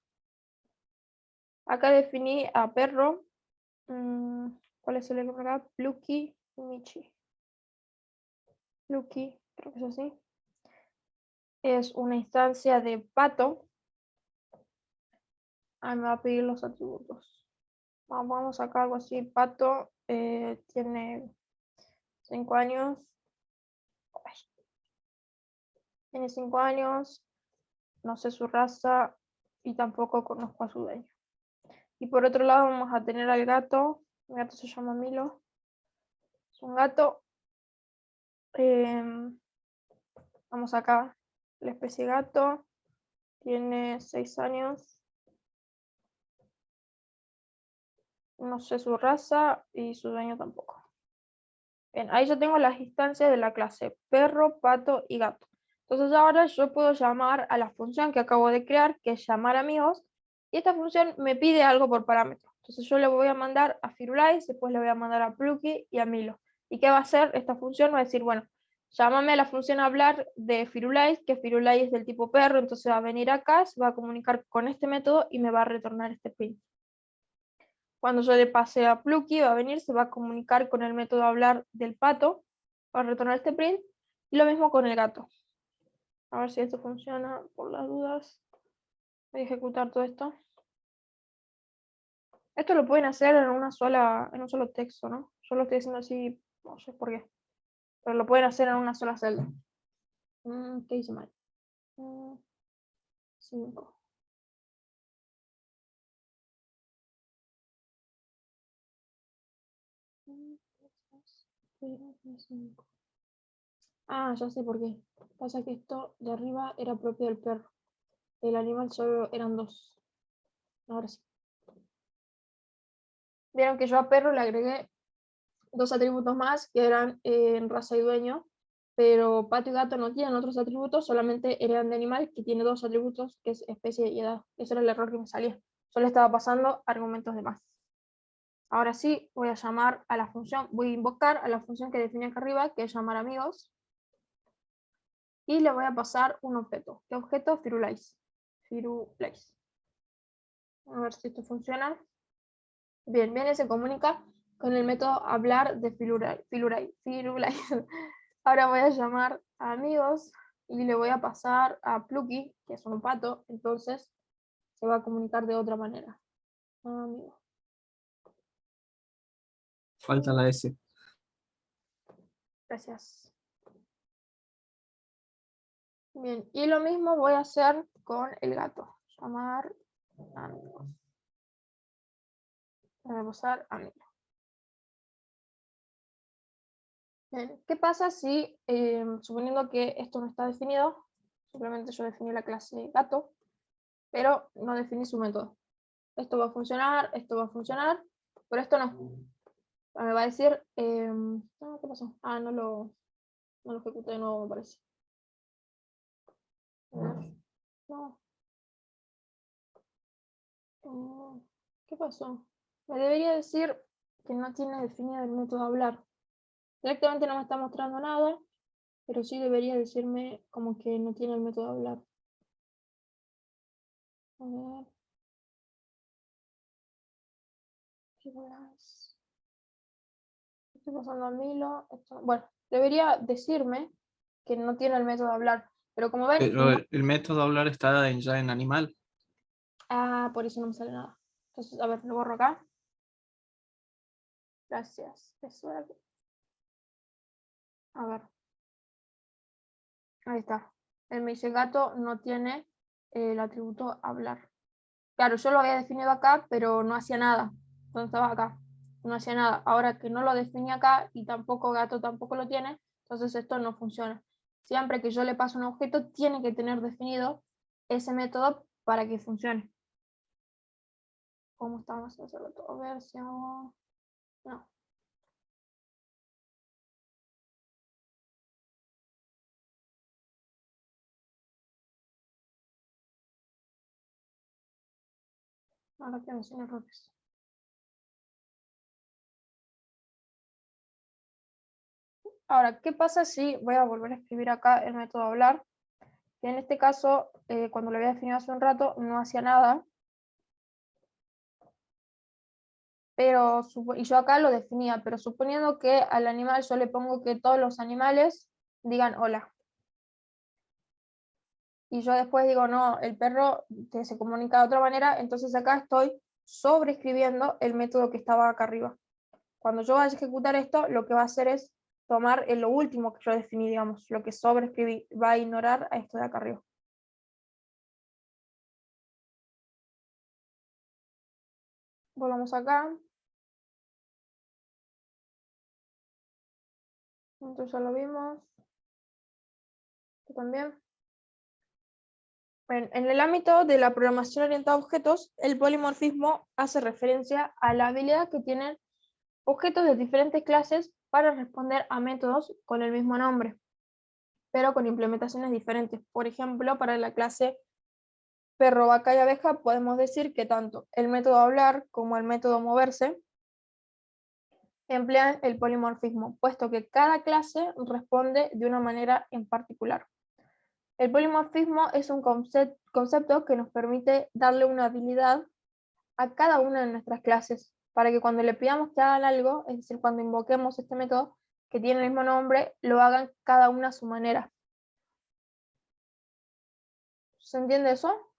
Acá definí a perro, ¿cuál es el ejemplo acá? Plucky y Michi. Plucky, creo que es así. Es una instancia de pato. Ah, me va a pedir los atributos. Vamos a sacar algo así, pato tiene 5 años. Ay. Tiene 5 años, no sé su raza y tampoco conozco a su dueño. Y por otro lado vamos a tener al gato. El gato se llama Milo. Es un gato. Vamos acá. La especie gato. Tiene 6 años. No sé su raza y su dueño tampoco. Bien, ahí yo tengo las instancias de la clase perro, pato y gato. Entonces ahora yo puedo llamar a la función que acabo de crear, que es llamar amigos, y esta función me pide algo por parámetro. Entonces yo le voy a mandar a Firulais, después le voy a mandar a Plucky y a Milo. ¿Y qué va a hacer esta función? Va a decir, bueno, llámame a la función hablar de Firulais, que Firulais es del tipo perro, entonces va a venir acá, se va a comunicar con este método y me va a retornar este print. Cuando yo le pase a Plucky, va a venir, se va a comunicar con el método hablar del pato, va a retornar este print, y lo mismo con el gato. A ver si esto funciona, por las dudas. Voy a ejecutar todo esto. Esto lo pueden hacer en un solo texto, ¿no? Yo lo estoy haciendo así, no sé por qué. Pero lo pueden hacer en una sola celda. ¿Qué hice mal? 5. Ah, ya sé por qué. Pasa que esto de arriba era propio del perro. El animal solo eran 2. Ahora sí. Vieron que yo a perro le agregué 2 atributos más, que eran raza y dueño, pero pato y gato no tienen otros atributos, solamente heredan de animal, que tiene 2 atributos, que es especie y edad. Ese era el error que me salía. Solo estaba pasando argumentos de más. Ahora sí, voy a llamar a la función, voy a invocar a la función que definí acá arriba, que es llamar amigos, y le voy a pasar un objeto. ¿Qué objeto? Firulais. Firulais. A ver si esto funciona. Bien, viene, se comunica con el método hablar de Firulais. Ahora voy a llamar a amigos y le voy a pasar a Plucky, que es un pato, entonces se va a comunicar de otra manera. Amigo. Falta la S. Gracias. Bien, y lo mismo voy a hacer con el gato. Llamar amigos. Voy a pasar amigos. Bien, ¿qué pasa si, suponiendo que esto no está definido, simplemente yo definí la clase gato, pero no definí su método? Esto va a funcionar, pero esto no. Me va a decir, no, ¿qué pasó? Ah, no lo ejecuté de nuevo, me parece. No. ¿Qué pasó? Me debería decir que no tiene definido el método hablar. Directamente no me está mostrando nada, pero sí debería decirme como que no tiene el método hablar. A ver. ¿Qué más? Estoy pasando a Milo. Bueno, debería decirme que no tiene el método hablar. Pero como ven, Pero no. el método hablar está ya en animal. Ah, por eso no me sale nada. Entonces, a ver, lo borro acá. Gracias. Eso era... A ver. Ahí está. El me dice gato no tiene el atributo hablar. Claro, yo lo había definido acá, pero no hacía nada. Entonces estaba acá. No hacía nada. Ahora que no lo definí acá y tampoco gato tampoco lo tiene, entonces esto no funciona. Siempre que yo le paso un objeto, tiene que tener definido ese método para que funcione. ¿Cómo estamos en hacerlo todo? A ver si hago... No. Ahora que me sin errores. Ahora, ¿qué pasa si voy a volver a escribir acá el método hablar? Que en este caso, cuando lo había definido hace un rato, no hacía nada. Pero, y yo acá lo definía, pero suponiendo que al animal yo le pongo que todos los animales digan hola. Y yo después digo, no, el perro se comunica de otra manera, entonces acá estoy sobreescribiendo el método que estaba acá arriba. Cuando yo vaya a ejecutar esto, lo que va a hacer es tomar lo último que yo definí, digamos, lo que sobreescribí, va a ignorar a esto de acá arriba. Volvamos acá. Entonces ya lo vimos. Esto también. En el ámbito de la programación orientada a objetos, el polimorfismo hace referencia a la habilidad que tienen objetos de diferentes clases para responder a métodos con el mismo nombre, pero con implementaciones diferentes. Por ejemplo, para la clase perro, vaca y abeja podemos decir que tanto el método hablar como el método moverse emplean el polimorfismo, puesto que cada clase responde de una manera en particular. El polimorfismo es un concepto que nos permite darle una habilidad a cada una de nuestras clases, para que cuando le pidamos que hagan algo, es decir, cuando invoquemos este método que tiene el mismo nombre, lo hagan cada una a su manera. ¿Se entiende eso?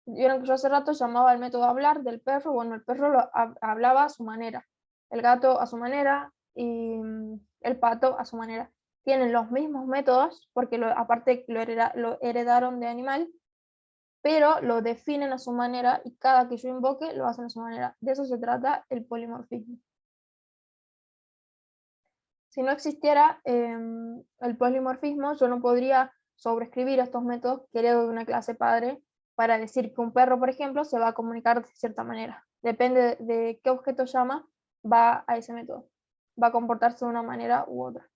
Vieron que yo hace rato llamaba el método hablar del perro, bueno, el perro hablaba a su manera, el gato a su manera y el pato a su manera. Tienen los mismos métodos, porque aparte lo heredaron de animal, pero lo definen a su manera y cada que yo invoque lo hacen a su manera. De eso se trata el polimorfismo. Si no existiera el polimorfismo, yo no podría sobreescribir estos métodos que heredo de una clase padre para decir que un perro, por ejemplo, se va a comunicar de cierta manera. Depende de qué objeto llama, va a ese método. Va a comportarse de una manera u otra.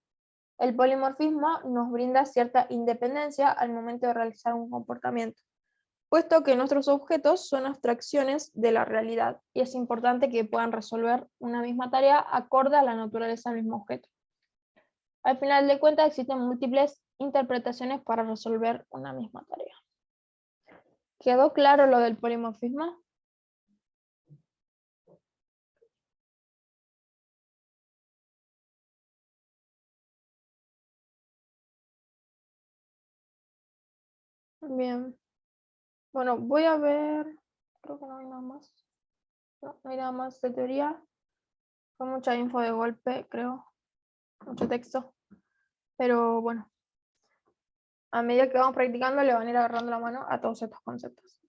El polimorfismo nos brinda cierta independencia al momento de realizar un comportamiento, puesto que nuestros objetos son abstracciones de la realidad y es importante que puedan resolver una misma tarea acorde a la naturaleza del mismo objeto. Al final de cuentas existen múltiples interpretaciones para resolver una misma tarea. ¿Quedó claro lo del polimorfismo? Bien. Bueno, voy a ver. Creo que no hay nada más. No hay nada más de teoría. Fue mucha info de golpe, creo. Mucho texto. Pero bueno, a medida que vamos practicando, le van a ir agarrando la mano a todos estos conceptos.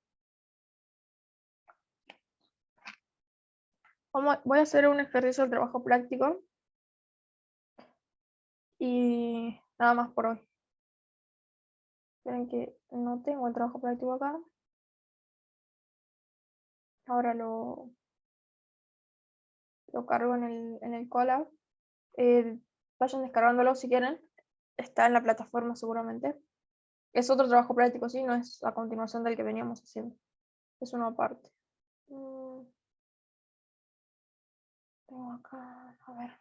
Voy a hacer un ejercicio de trabajo práctico. Y nada más por hoy. Esperen que no tengo el trabajo práctico acá. Ahora lo cargo en el Colab. Vayan descargándolo si quieren. Está en la plataforma seguramente. Es otro trabajo práctico, sí, no es a continuación del que veníamos haciendo. Es una aparte. Tengo acá, a ver.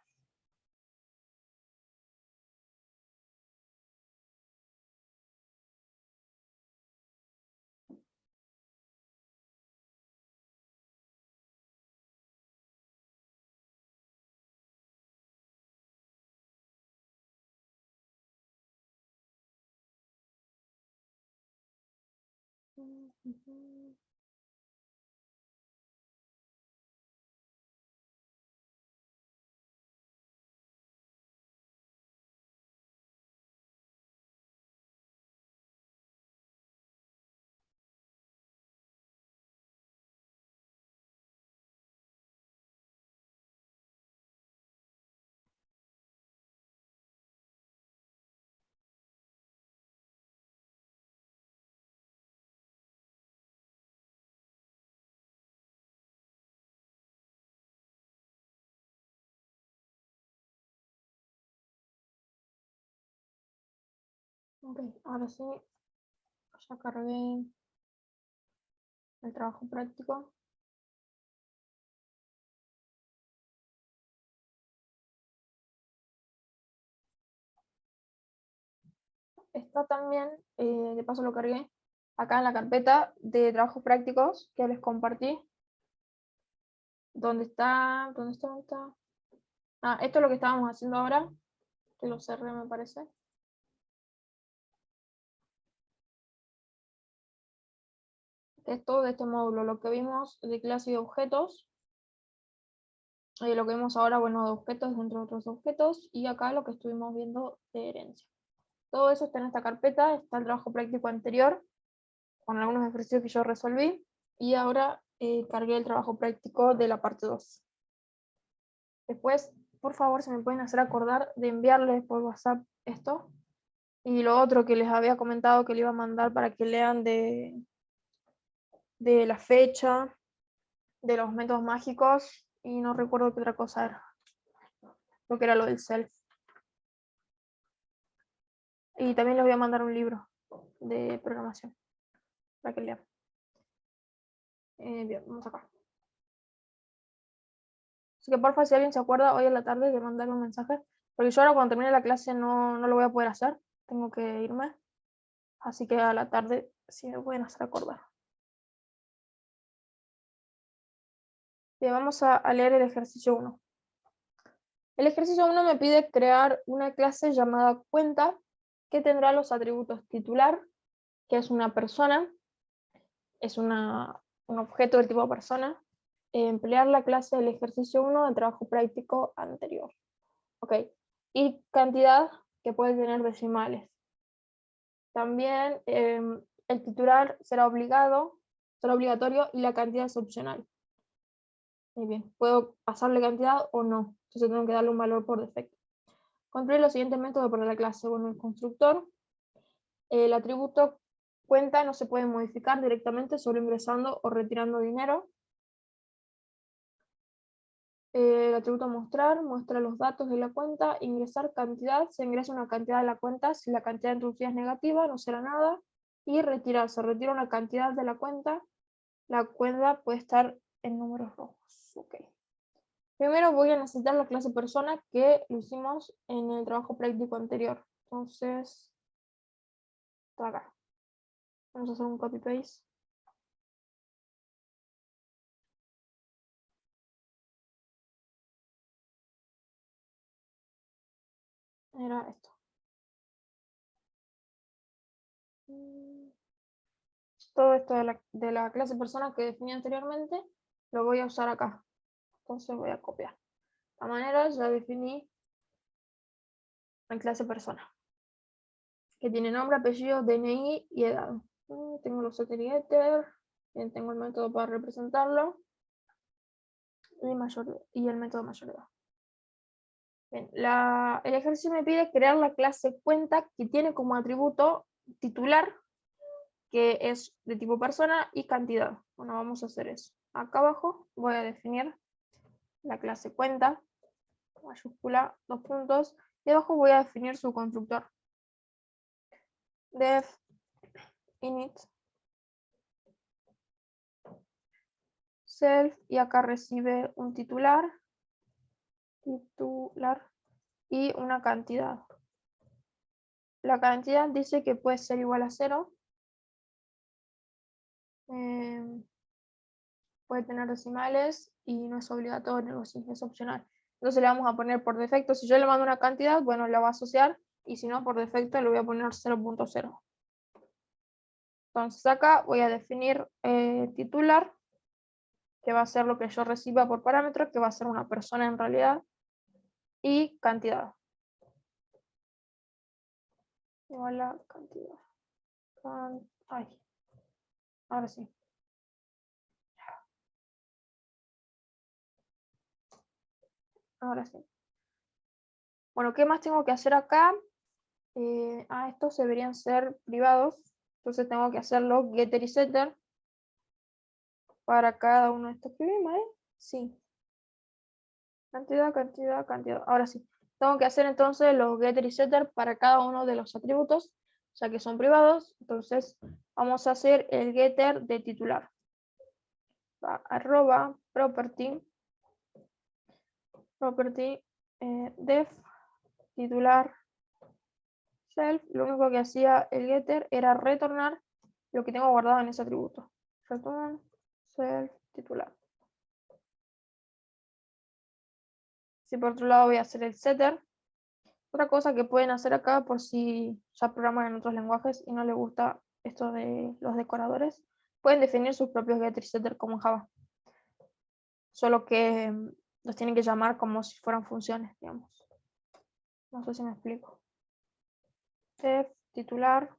Ok, ahora sí, ya cargué el trabajo práctico. Está también, de paso lo cargué, acá en la carpeta de trabajos prácticos que les compartí. ¿Dónde está? ¿Dónde está? ¿Dónde está? Ah, esto es lo que estábamos haciendo ahora, que lo cerré me parece. Esto de este módulo, lo que vimos de clase y objetos, lo que vimos ahora, bueno, de objetos dentro de otros objetos, y acá lo que estuvimos viendo de herencia. Todo eso está en esta carpeta, está el trabajo práctico anterior, con algunos ejercicios que yo resolví, y ahora cargué el trabajo práctico de la parte 2. Después, por favor, se me pueden hacer acordar de enviarles por WhatsApp esto, y lo otro que les había comentado que le iba a mandar para que lean de la fecha, de los métodos mágicos, y no recuerdo qué otra cosa era. Creo que era lo del self. Y también les voy a mandar un libro de programación para que lean. Bien, vamos acá. Así que porfa, si alguien se acuerda hoy en la tarde de mandarme un mensaje, porque yo ahora cuando termine la clase no lo voy a poder hacer, tengo que irme. Así que a la tarde sí me pueden hacer acordar. Bien, vamos a leer el ejercicio 1. El ejercicio 1 me pide crear una clase llamada cuenta que tendrá los atributos titular, que es una persona, es un objeto del tipo persona, emplear la clase del ejercicio 1 del trabajo práctico anterior. Ok, y cantidad que puede tener decimales. También el titular será obligatorio y la cantidad es opcional. Muy bien, puedo pasarle cantidad o no, entonces tengo que darle un valor por defecto. Construir los siguientes métodos para la clase. Bueno, el constructor, el atributo cuenta no se puede modificar directamente solo ingresando o retirando dinero. El atributo mostrar muestra los datos de la cuenta. Ingresar cantidad, se ingresa una cantidad de la cuenta. Si la cantidad introducida es negativa, no será nada. Y retirar, se retira una cantidad de la cuenta. La cuenta puede estar en números rojos. Okay. Primero voy a necesitar la clase persona que lo hicimos en el trabajo práctico anterior. Entonces, está acá. Vamos a hacer un copy paste. Era esto. Todo esto de la clase persona que definí anteriormente lo voy a usar acá. Entonces voy a copiar. De esta manera ya definí la clase persona, que tiene nombre, apellido, DNI y edad. Tengo los setter y getter, tengo el método para representarlo y el método mayor edad. Bien, el ejercicio me pide crear la clase cuenta que tiene como atributo titular, que es de tipo persona, y cantidad. Bueno, vamos a hacer eso. Acá abajo voy a definir la clase cuenta, mayúscula, 2 puntos, y abajo voy a definir su constructor. Def init self, y acá recibe un titular y una cantidad. La cantidad dice que puede ser igual a 0. Puede tener decimales y no es obligatorio, es opcional. Entonces le vamos a poner por defecto, si yo le mando una cantidad, bueno, la va a asociar, y si no, por defecto le voy a poner 0.0. Entonces acá voy a definir titular, que va a ser lo que yo reciba por parámetro, que va a ser una persona en realidad, y cantidad. Igual la cantidad. Ay, ahora sí. Ahora sí. Bueno, ¿qué más tengo que hacer acá? Estos deberían ser privados. Entonces tengo que hacer los getter y setter para cada uno de estos que vimos, ¿eh? Sí. Cantidad, cantidad, cantidad. Ahora sí. Tengo que hacer entonces los getter y setter para cada uno de los atributos. ya que son privados. Entonces vamos a hacer el getter de titular. Arroba property def titular self. Lo único que hacía el getter era retornar lo que tengo guardado en ese atributo. Return self titular. Si por otro lado voy a hacer el setter. Otra cosa que pueden hacer acá, por si ya programan en otros lenguajes y no les gusta esto de los decoradores, pueden definir sus propios getter y setter como en Java. Solo que los tienen que llamar como si fueran funciones, digamos. No sé si me explico. Def titular.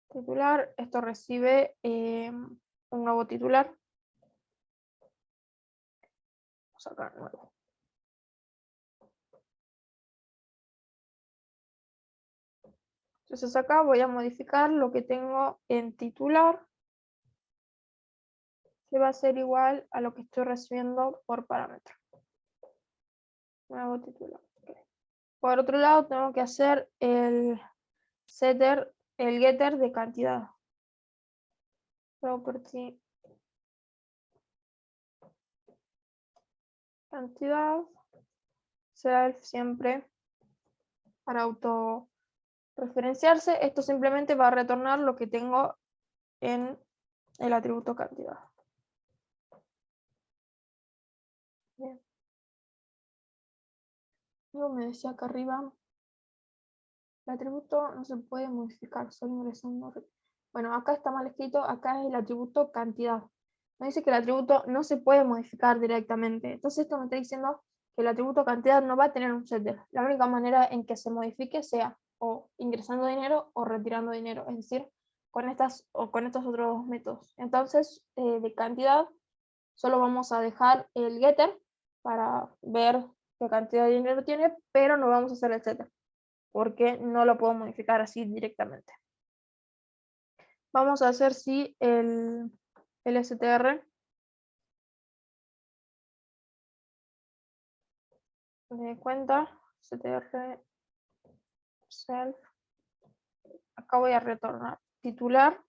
Titular, esto recibe un nuevo titular. Vamos a sacar nuevo. Entonces acá voy a modificar lo que tengo en titular, que va a ser igual a lo que estoy recibiendo por parámetro. Nuevo titular. Okay. Por otro lado, tengo que hacer el setter, el getter de cantidad. Property cantidad. Self siempre para autorreferenciarse. Esto simplemente va a retornar lo que tengo en el atributo cantidad. Bien. Luego me decía acá arriba, el atributo no se puede modificar, solo ingresando. Bueno, acá está mal escrito, acá es el atributo cantidad. Me dice que el atributo no se puede modificar directamente. Entonces esto me está diciendo que el atributo cantidad no va a tener un setter. La única manera en que se modifique sea o ingresando dinero o retirando dinero, es decir, con estas o con estos otros dos métodos. Entonces, de cantidad, solo vamos a dejar el getter para ver qué cantidad de dinero tiene, pero no vamos a hacer el setter, porque no lo puedo modificar así directamente. Vamos a hacer sí el str de cuenta, str self. Acá voy a retornar titular.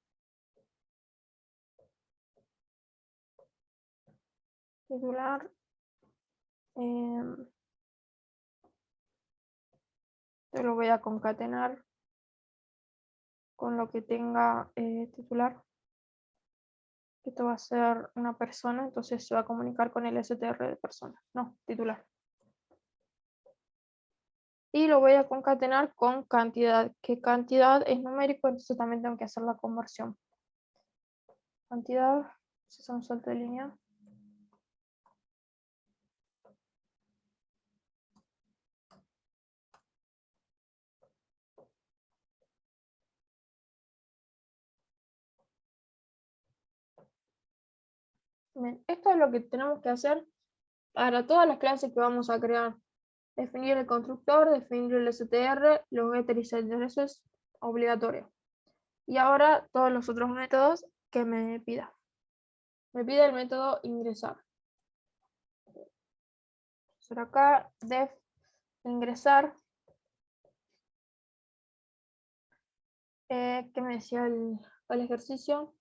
Titular. Yo lo voy a concatenar con lo que tenga titular. Esto va a ser una persona, entonces se va a comunicar con el str de persona, no, titular. Y lo voy a concatenar con cantidad, que cantidad es numérico, entonces también tengo que hacer la conversión. Cantidad, si es un salto de línea. Bien, esto es lo que tenemos que hacer para todas las clases que vamos a crear. Definir el constructor, definir el str, los getter y setter, eso es obligatorio. Y ahora todos los otros métodos que me pida. Me pide el método ingresar. Por acá, def ingresar. ¿Qué me decía el ejercicio?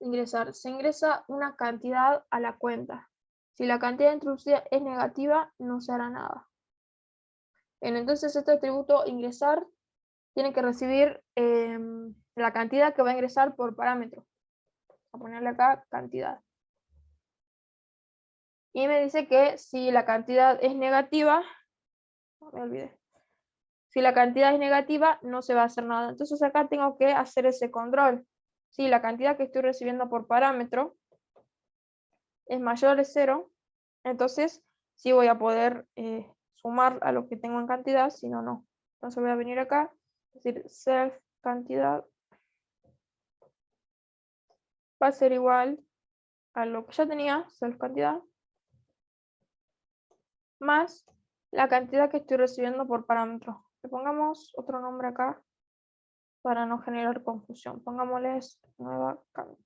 Ingresar. Se ingresa una cantidad a la cuenta. Si la cantidad introducida es negativa, no se hará nada. Bien, entonces este atributo ingresar tiene que recibir la cantidad que va a ingresar por parámetro. A ponerle acá cantidad. Y me dice que si la cantidad es negativa, no me olvidé. Si la cantidad es negativa, no se va a hacer nada. Entonces acá tengo que hacer ese control. Si la cantidad que estoy recibiendo por parámetro es mayor de 0, entonces sí voy a poder sumar a lo que tengo en cantidad, si no, no. Entonces voy a venir acá, decir self cantidad va a ser igual a lo que ya tenía, self cantidad, más la cantidad que estoy recibiendo por parámetro. Le pongamos otro nombre acá para no generar confusión. Pongámosles nueva cant.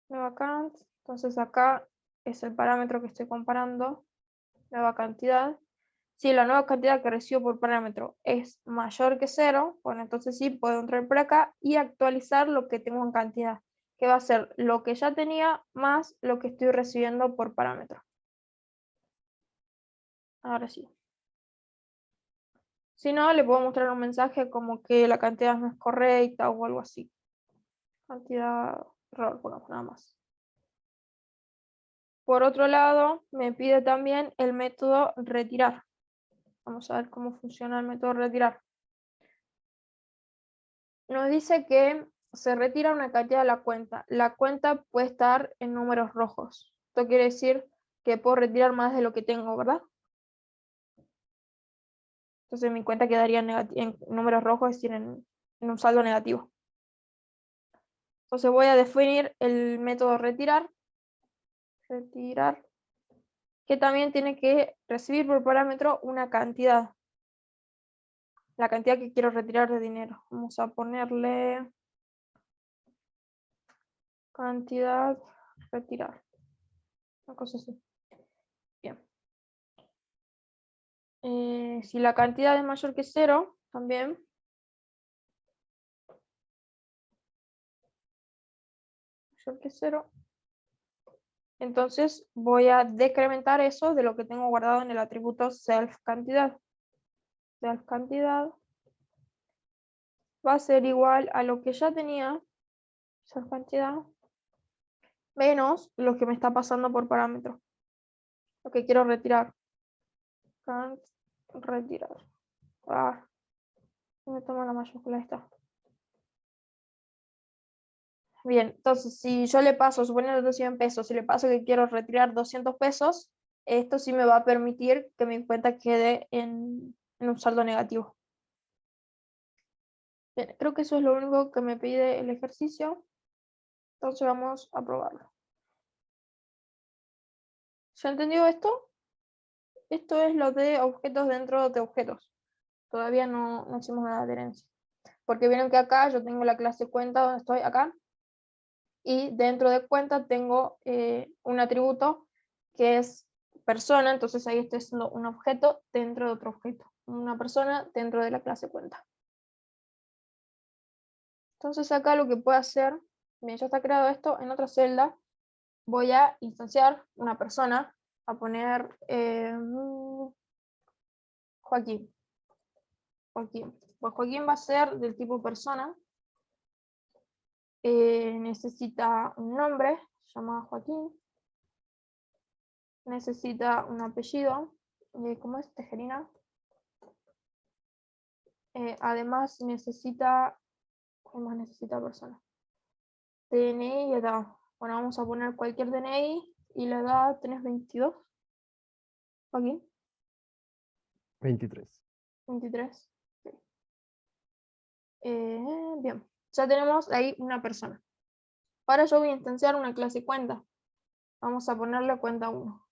Nueva cant. Entonces acá es el parámetro que estoy comparando, nueva cantidad. Si la nueva cantidad que recibo por parámetro es mayor que 0, bueno, entonces sí puedo entrar por acá y actualizar lo que tengo en cantidad, que va a ser lo que ya tenía más lo que estoy recibiendo por parámetro. Ahora sí. Si no, le puedo mostrar un mensaje como que la cantidad no es correcta o algo así. Cantidad, error, pongamos nada más. Por otro lado, me pide también el método retirar. Vamos a ver cómo funciona el método retirar. Nos dice que se retira una cantidad de la cuenta. La cuenta puede estar en números rojos. Esto quiere decir que puedo retirar más de lo que tengo, ¿verdad? Entonces mi cuenta quedaría en números rojos, es decir, en un saldo negativo. Entonces voy a definir el método retirar. Retirar. Que también tiene que recibir por parámetro una cantidad. La cantidad que quiero retirar de dinero. Vamos a ponerle cantidad retirar. Una cosa así. Bien. Si la cantidad es mayor que 0, también mayor que 0, entonces voy a decrementar eso de lo que tengo guardado en el atributo self cantidad. Self cantidad va a ser igual a lo que ya tenía, self cantidad, menos lo que me está pasando por parámetro. Lo que quiero retirar. Cant retirar. Me toma la mayúscula esta. Bien, entonces si yo le paso, suponiendo que 100 pesos, si le paso que quiero retirar 200 pesos, esto sí me va a permitir que mi cuenta quede en un saldo negativo. Bien, creo que eso es lo único que me pide el ejercicio. Entonces vamos a probarlo. ¿Se entendió esto? Esto es lo de objetos dentro de objetos. Todavía no hicimos nada de herencia. Porque vieron que acá yo tengo la clase cuenta donde estoy acá. Y dentro de cuenta tengo un atributo que es persona, entonces ahí estoy haciendo un objeto dentro de otro objeto, una persona dentro de la clase cuenta. Entonces acá lo que puedo hacer, bien, ya está creado esto, en otra celda voy a instanciar una persona, a poner Joaquín. Pues Joaquín va a ser del tipo persona, necesita un nombre, se llama Joaquín. Necesita un apellido, ¿cómo es? Tejerina. Además necesita, ¿qué más necesita persona? DNI y edad. Bueno, vamos a poner cualquier DNI y la edad, ¿tenés 22? Joaquín, 23. 23. Sí. Bien, ya tenemos ahí una persona. Ahora yo voy a instanciar una clase cuenta. Vamos a ponerle cuenta 1.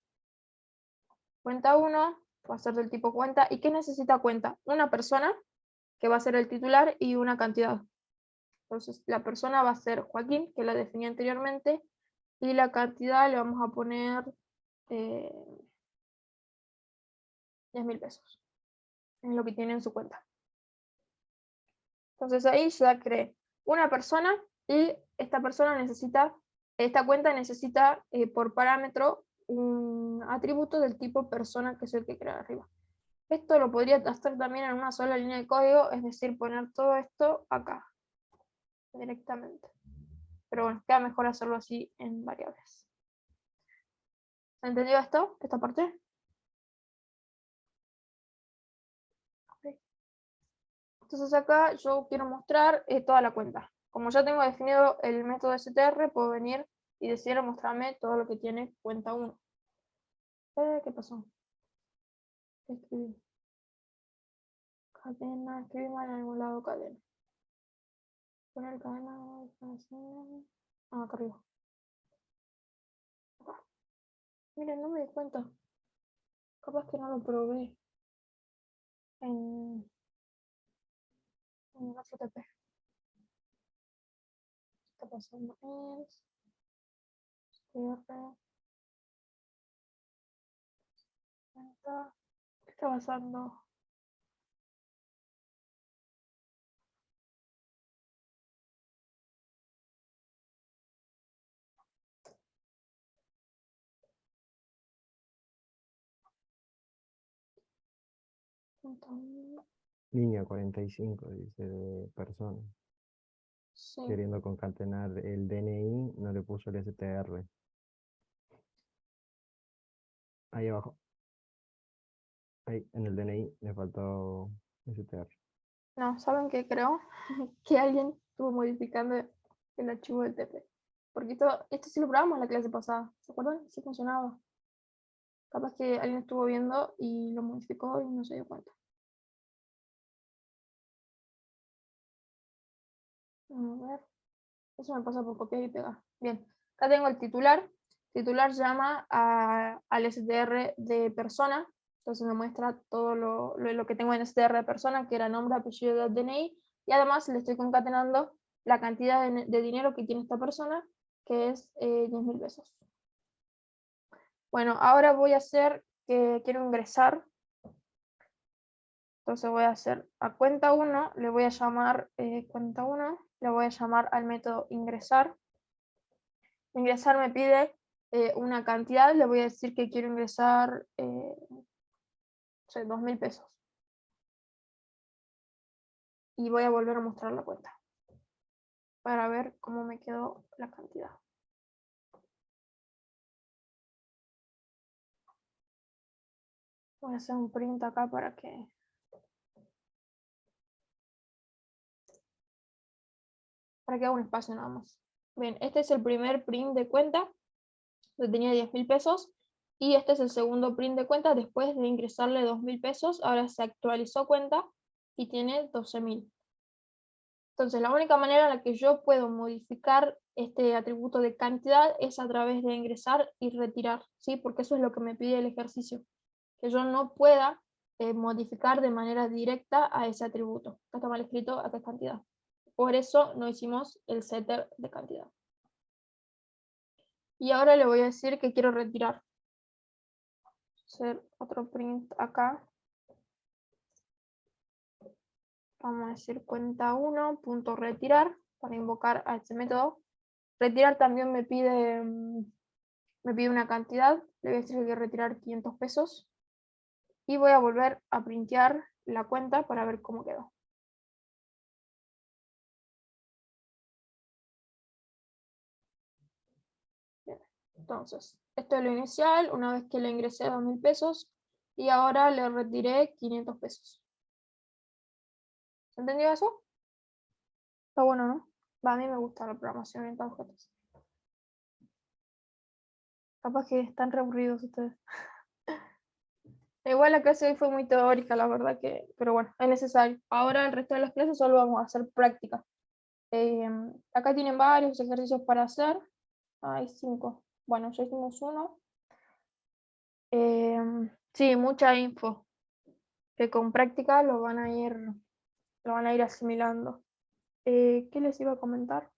Cuenta 1 va a ser del tipo cuenta. ¿Y qué necesita cuenta? Una persona, que va a ser el titular, y una cantidad. Entonces la persona va a ser Joaquín, que la definí anteriormente, y la cantidad le vamos a poner 10.000 pesos. Es lo que tiene en su cuenta. Entonces ahí ya creé una persona y esta persona necesita, esta cuenta necesita por parámetro un atributo del tipo persona, que es el que crea arriba. Esto lo podría hacer también en una sola línea de código, es decir, poner todo esto acá directamente. Pero bueno, queda mejor hacerlo así en variables. ¿Se entendió esto? ¿Esta parte? Okay. Entonces acá yo quiero mostrar toda la cuenta. Como ya tengo definido el método str, puedo venir y decir mostrarme todo lo que tiene cuenta 1. ¿Qué pasó? Escribí. Cadena, escribí mal en algún lado cadena. Poner cadena, acá arriba. Acá. Miren, no me di cuenta. Capaz que no lo probé en FTP. Está pasando es str cuenta está pasando? Línea 45, dice, de persona. Sí. Queriendo concatenar el DNI, no le puso el STR. Ahí abajo. Ahí, en el DNI le faltó STR. No, ¿saben qué creo? Que alguien estuvo modificando el archivo del TP. Porque esto sí lo probamos en la clase pasada. ¿Se acuerdan? Sí funcionaba. Capaz que alguien estuvo viendo y lo modificó y no se dio cuenta. A ver. Eso me pasa por copiar y pegar. Bien. Acá tengo el titular. Titular llama al STR de persona. Entonces me muestra todo lo que tengo en STR de persona, que era nombre, apellido, DNI. Y además le estoy concatenando la cantidad de dinero que tiene esta persona, que es 10.000 pesos. Bueno, ahora voy a hacer que quiero ingresar. Entonces voy a hacer a cuenta 1, le voy a llamar cuenta 1, le voy a llamar al método ingresar. Ingresar me pide una cantidad, le voy a decir que quiero ingresar 2.000 pesos. Y voy a volver a mostrar la cuenta para ver cómo me quedó la cantidad. Voy a hacer un print acá para que haga un espacio nada más. Bien, este es el primer print de cuenta, que tenía 10.000 pesos. Y este es el segundo print de cuenta después de ingresarle 2.000 pesos. Ahora se actualizó cuenta y tiene 12.000. Entonces, la única manera en la que yo puedo modificar este atributo de cantidad es a través de ingresar y retirar, ¿sí? Porque eso es lo que me pide el ejercicio, que yo no pueda modificar de manera directa a ese atributo. Acá está mal escrito, acá es cantidad. Por eso no hicimos el setter de cantidad. Y ahora le voy a decir que quiero retirar. Hacer otro print acá. Vamos a decir cuenta 1, punto retirar, para invocar a este método. Retirar también me pide una cantidad. Le voy a decir que quiero retirar 500 pesos. Y voy a volver a printear la cuenta para ver cómo quedó. Bien. Entonces, esto es lo inicial, una vez que le ingresé 2.000 pesos. Y ahora le retiré 500 pesos. ¿Se entendió eso? Está bueno, ¿no? A mí me gusta la programación orientada a objetos. Capaz que están re aburridos ustedes. Igual la clase de hoy fue muy teórica, la verdad que, pero bueno, es necesario. Ahora el resto de las clases solo vamos a hacer práctica. Acá tienen varios ejercicios para hacer. Hay 5. Bueno, ya hicimos uno. Sí, mucha info. Que con práctica lo van a ir asimilando. ¿Qué les iba a comentar?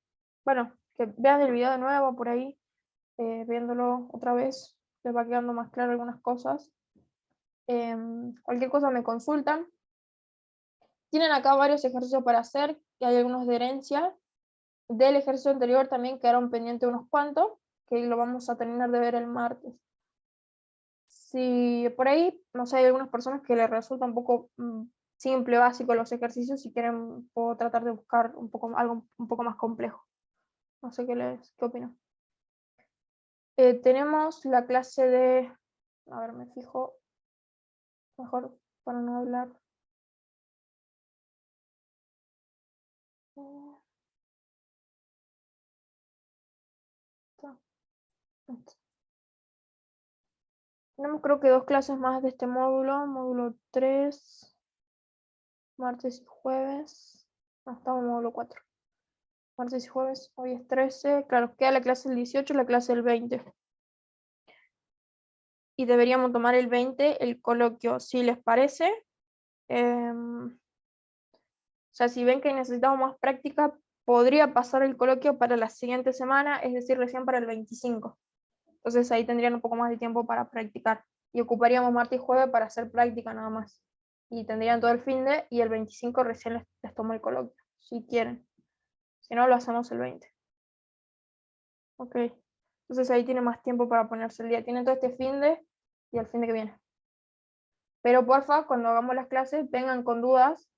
Bueno, que vean el video de nuevo por ahí, viéndolo otra vez, les va quedando más claro algunas cosas. Cualquier cosa me consultan. Tienen acá varios ejercicios para hacer, y hay algunos de herencia. Del ejercicio anterior también quedaron pendientes unos cuantos, que lo vamos a terminar de ver el martes. Si por ahí, no sé, hay algunas personas que les resulta un poco simple, básico los ejercicios, si quieren puedo tratar de buscar algo un poco más complejo. No sé qué opinan. Tenemos la clase de, a ver, me fijo, mejor para no hablar. Tenemos creo que 2 clases más de este módulo 3, martes y jueves. No, estamos en módulo 4. Martes y jueves, hoy es 13. Claro, queda la clase del 18 y la clase del 20. Y deberíamos tomar el 20, el coloquio, si les parece. O sea, si ven que necesitamos más práctica, podría pasar el coloquio para la siguiente semana, es decir, recién para el 25. Entonces ahí tendrían un poco más de tiempo para practicar. y ocuparíamos martes y jueves para hacer práctica nada más. Y tendrían todo el fin de, y el 25 recién les tomo el coloquio, si quieren. Si no, lo hacemos el 20. Ok. Entonces ahí tiene más tiempo para ponerse el día. Tienen todo este fin de y el fin de que viene. Pero porfa, cuando hagamos las clases, vengan con dudas.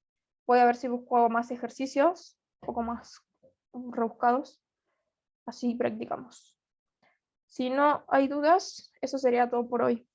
Voy a ver si busco más ejercicios, un poco más rebuscados. Así practicamos. Si no hay dudas, eso sería todo por hoy.